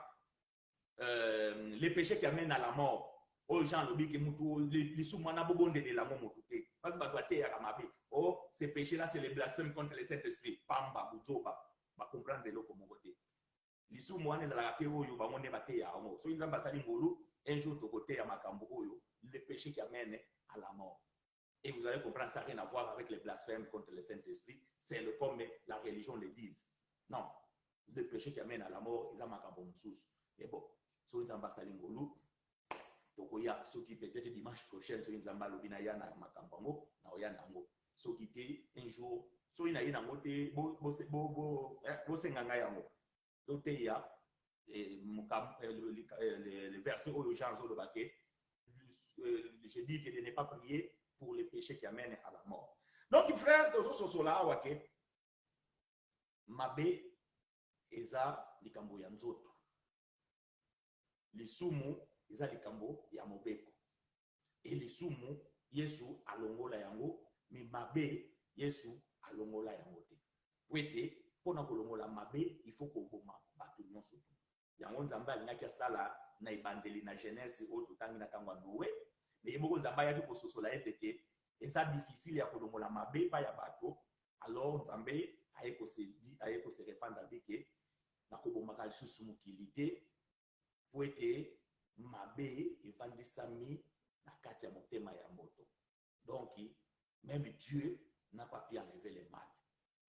les péchés qui amènent à la mort. Oh Jean lobi ke mutu lisumu na bobonde de la mort mutu te. Parce que ba doit te ya kamabe. Oh, ces péchés-là, c'est les blasphèmes contre le Saint-Esprit. Pamba, buzoba, ba comprendre le comme côté. Lisu mouane zala ke oyo ba monde ba te ya ngo. So inzamba sali ngolu, un jour to côté ya makambo oyo, les péchés qui amènent à la mort. Et vous allez comprendre ça n'a rien à voir avec les blasphèmes contre le Saint-Esprit, c'est le comme la religion le dise. Non, les péchés qui amènent à la mort, ils ont makambo msous. Et bon, so inzamba sali ngolu, tokoya soki peut-être dimanche prochain so inzamba lobina ya na makambo na oya nango. Soki te un jour so ina ina ngote bo senganga yango to te ya le verset oyo Jean zo lobake je dis que de ne pas prier pour les péchés qui amènent à la mort. Donc frère tozo sosola wake mabe eza likambo ya nzoto lisumu eza likambo ya mobeko et lisumu Yesu alongola yango mais mabe Yesu alongola yango te. Poete pona kolongola mabe il faut koboma bato nyonso. Yango nzambe alingaki asala na ebandeli na Genèse oyo totangi na tango Noé mais eboko nzambe ayaki kososola ete ke eza difficile ya kolongola mabe pa ya bato alors nzambe aye ko se répandre avec ke na kobomaka lisusu mokili te poete mabe evandisami na kati ya motema ya moto. Donc même Dieu n'a pas pu enlever le mal.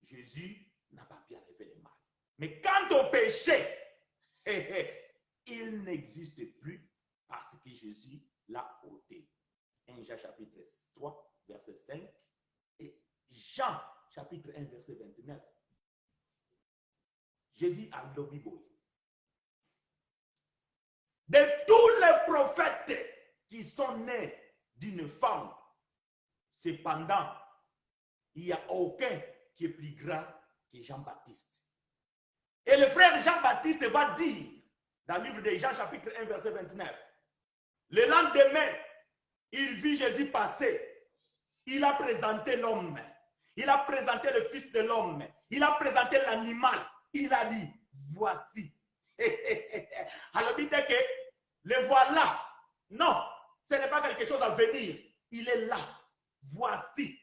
Jésus n'a pas pu enlever le mal. Mais quant au péché, Il n'existe plus parce que Jésus l'a ôté. 1 Jean chapitre 3, verset 5 et Jean chapitre 1, verset 29. Jésus a lobby boy. De tous les prophètes qui sont nés d'une femme, cependant, il n'y a aucun qui est plus grand que Jean-Baptiste. Et le frère Jean-Baptiste va dire, dans le livre de Jean, chapitre 1, verset 29, le lendemain, il vit Jésus passer. Il a présenté l'homme. Il a présenté le Fils de l'homme. Il a présenté l'animal. Il a dit, voici. Alors, dites que le voilà. Non, ce n'est pas quelque chose à venir. Il est là. Voici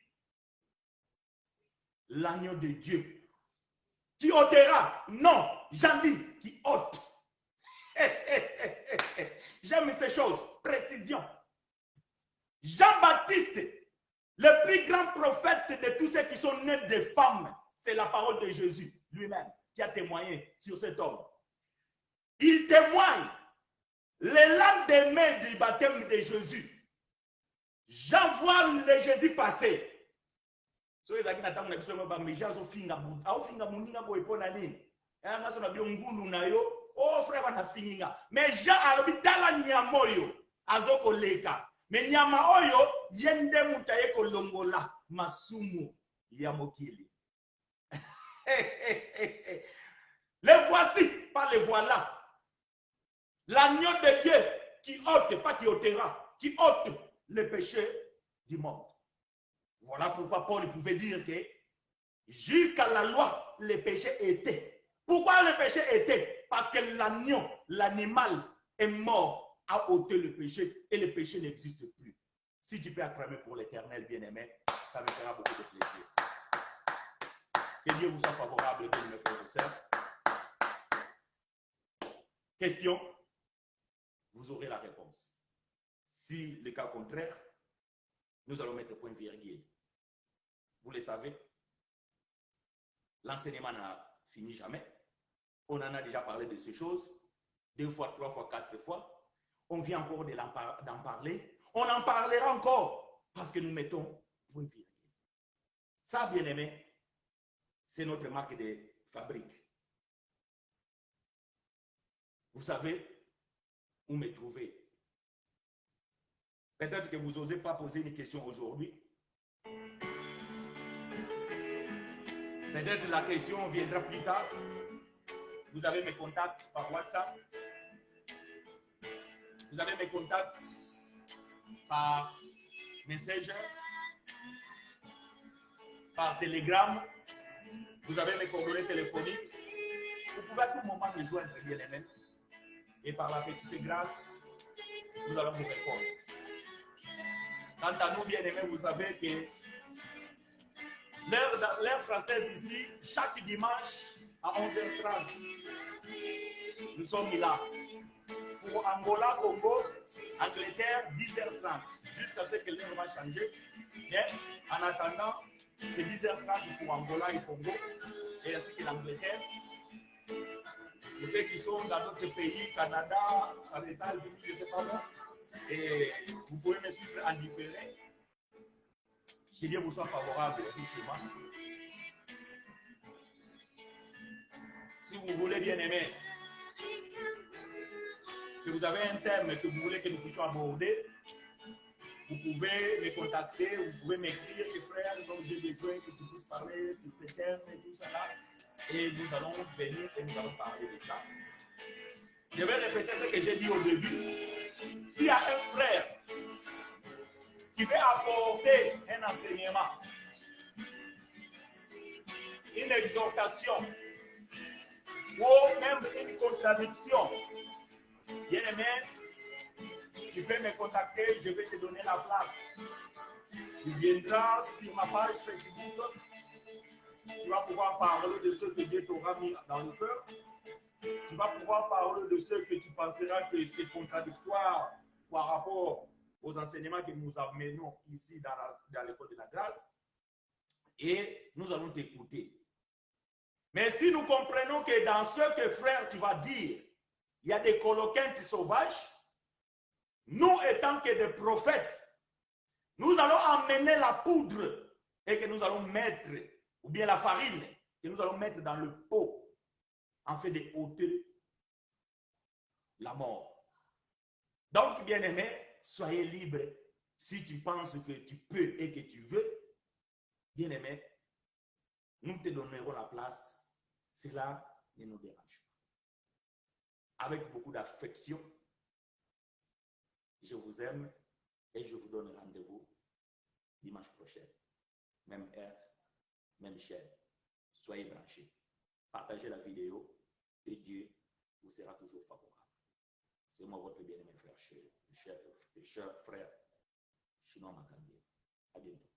l'agneau de Dieu. Qui ôtera? Non, Jean dit, qui ôte. J'aime ces choses. Précision. Jean-Baptiste, le plus grand prophète de tous ceux qui sont nés de femmes, c'est la parole de Jésus lui-même qui a témoigné sur cet homme. Il témoigne le lendemain du baptême de Jésus. Jean voit le Jésus passer. So ezaki na tango na biso ba meja zo finga buta au finga muninga boy pona nini nga so na bio ngulu na yo o frère bana finga mais Jean alobi tala nyama oyo azoko leka mais nyama oyo yende mutaye kolongola masumu ya mokili. Le voici, pas le voilà. L'agneau de Dieu qui ôte, pas qui ôtera, qui ôte le péché du monde. Voilà pourquoi Paul pouvait dire que jusqu'à la loi, le péché était. Pourquoi le péché était? Parce que l'agneau, l'animal est mort, a ôté le péché et le péché n'existe plus. Si tu peux acclamer pour l'éternel bien-aimé, ça me fera beaucoup de plaisir. Que Dieu vous soit favorable, bien mes frères et sœurs. Question, vous aurez la réponse. Si le cas contraire, nous allons mettre point virgule. Vous le savez, l'enseignement n'a fini jamais. On en a déjà parlé de ces choses, 2 fois, 3 fois, 4 fois. On vient encore d'en parler. On en parlera encore parce que nous mettons point virgule. Ça, bien aimé, c'est notre marque de fabrique. Vous savez où me trouver. Peut-être que vous n'osez pas poser une question aujourd'hui. Peut-être la question viendra plus tard. Vous avez mes contacts par WhatsApp. Vous avez mes contacts par Messenger, par Telegram. Vous avez mes coordonnées téléphoniques. Vous pouvez à tout moment me joindre, bien aimé. Et par la petite grâce, nous allons vous répondre. Quant à nous, bien aimés, vous savez que l'heure française ici, chaque dimanche à 11h30, nous sommes là. Pour Angola, Congo, Angleterre, 10h30, jusqu'à ce que l'heure va changer. Mais en attendant, c'est 10h30 pour Angola et Congo, et ainsi que l'Angleterre. Pour ceux qui sont dans d'autres pays, Canada, les États-Unis, je ne sais pas moi, et vous pouvez me suivre en différé. Que Dieu vous soit favorable richement. Si vous voulez, bien aimer, que vous avez un thème que vous voulez que nous puissions aborder, vous pouvez me contacter, vous pouvez m'écrire, frère, donc j'ai besoin que tu puisses parler sur ce thème et tout ça là. Et nous allons venir et nous allons parler de ça. Je vais répéter ce que j'ai dit au début. S'il y a un frère qui veut apporter un enseignement, une exhortation ou même une contradiction, bien aimé, tu peux me contacter, je vais te donner la place. Tu viendras sur ma page Facebook, tu vas pouvoir parler de ce que Dieu t'aura mis dans le cœur. Tu vas pouvoir parler de ce que tu penseras que c'est contradictoire par rapport aux enseignements que nous amenons ici dans l'école de la grâce. Et nous allons t'écouter. Mais si nous comprenons que dans ce que frère tu vas dire, il y a des coloquintes sauvages. Nous, étant que des prophètes, nous allons amener la poudre et que nous allons mettre, ou bien la farine, que nous allons mettre dans le pot, en fait de ôter la mort. Donc, bien-aimé, soyez libre. Si tu penses que tu peux et que tu veux, bien-aimé, nous te donnerons la place. Cela ne nous dérange pas. Avec beaucoup d'affection, je vous aime et je vous donne rendez-vous dimanche prochain. Même heure, même chaîne. Soyez branchés. Partagez la vidéo et Dieu vous sera toujours favorable. C'est moi votre bien-aimé frère, cher frère Chinois Makandé. À bientôt.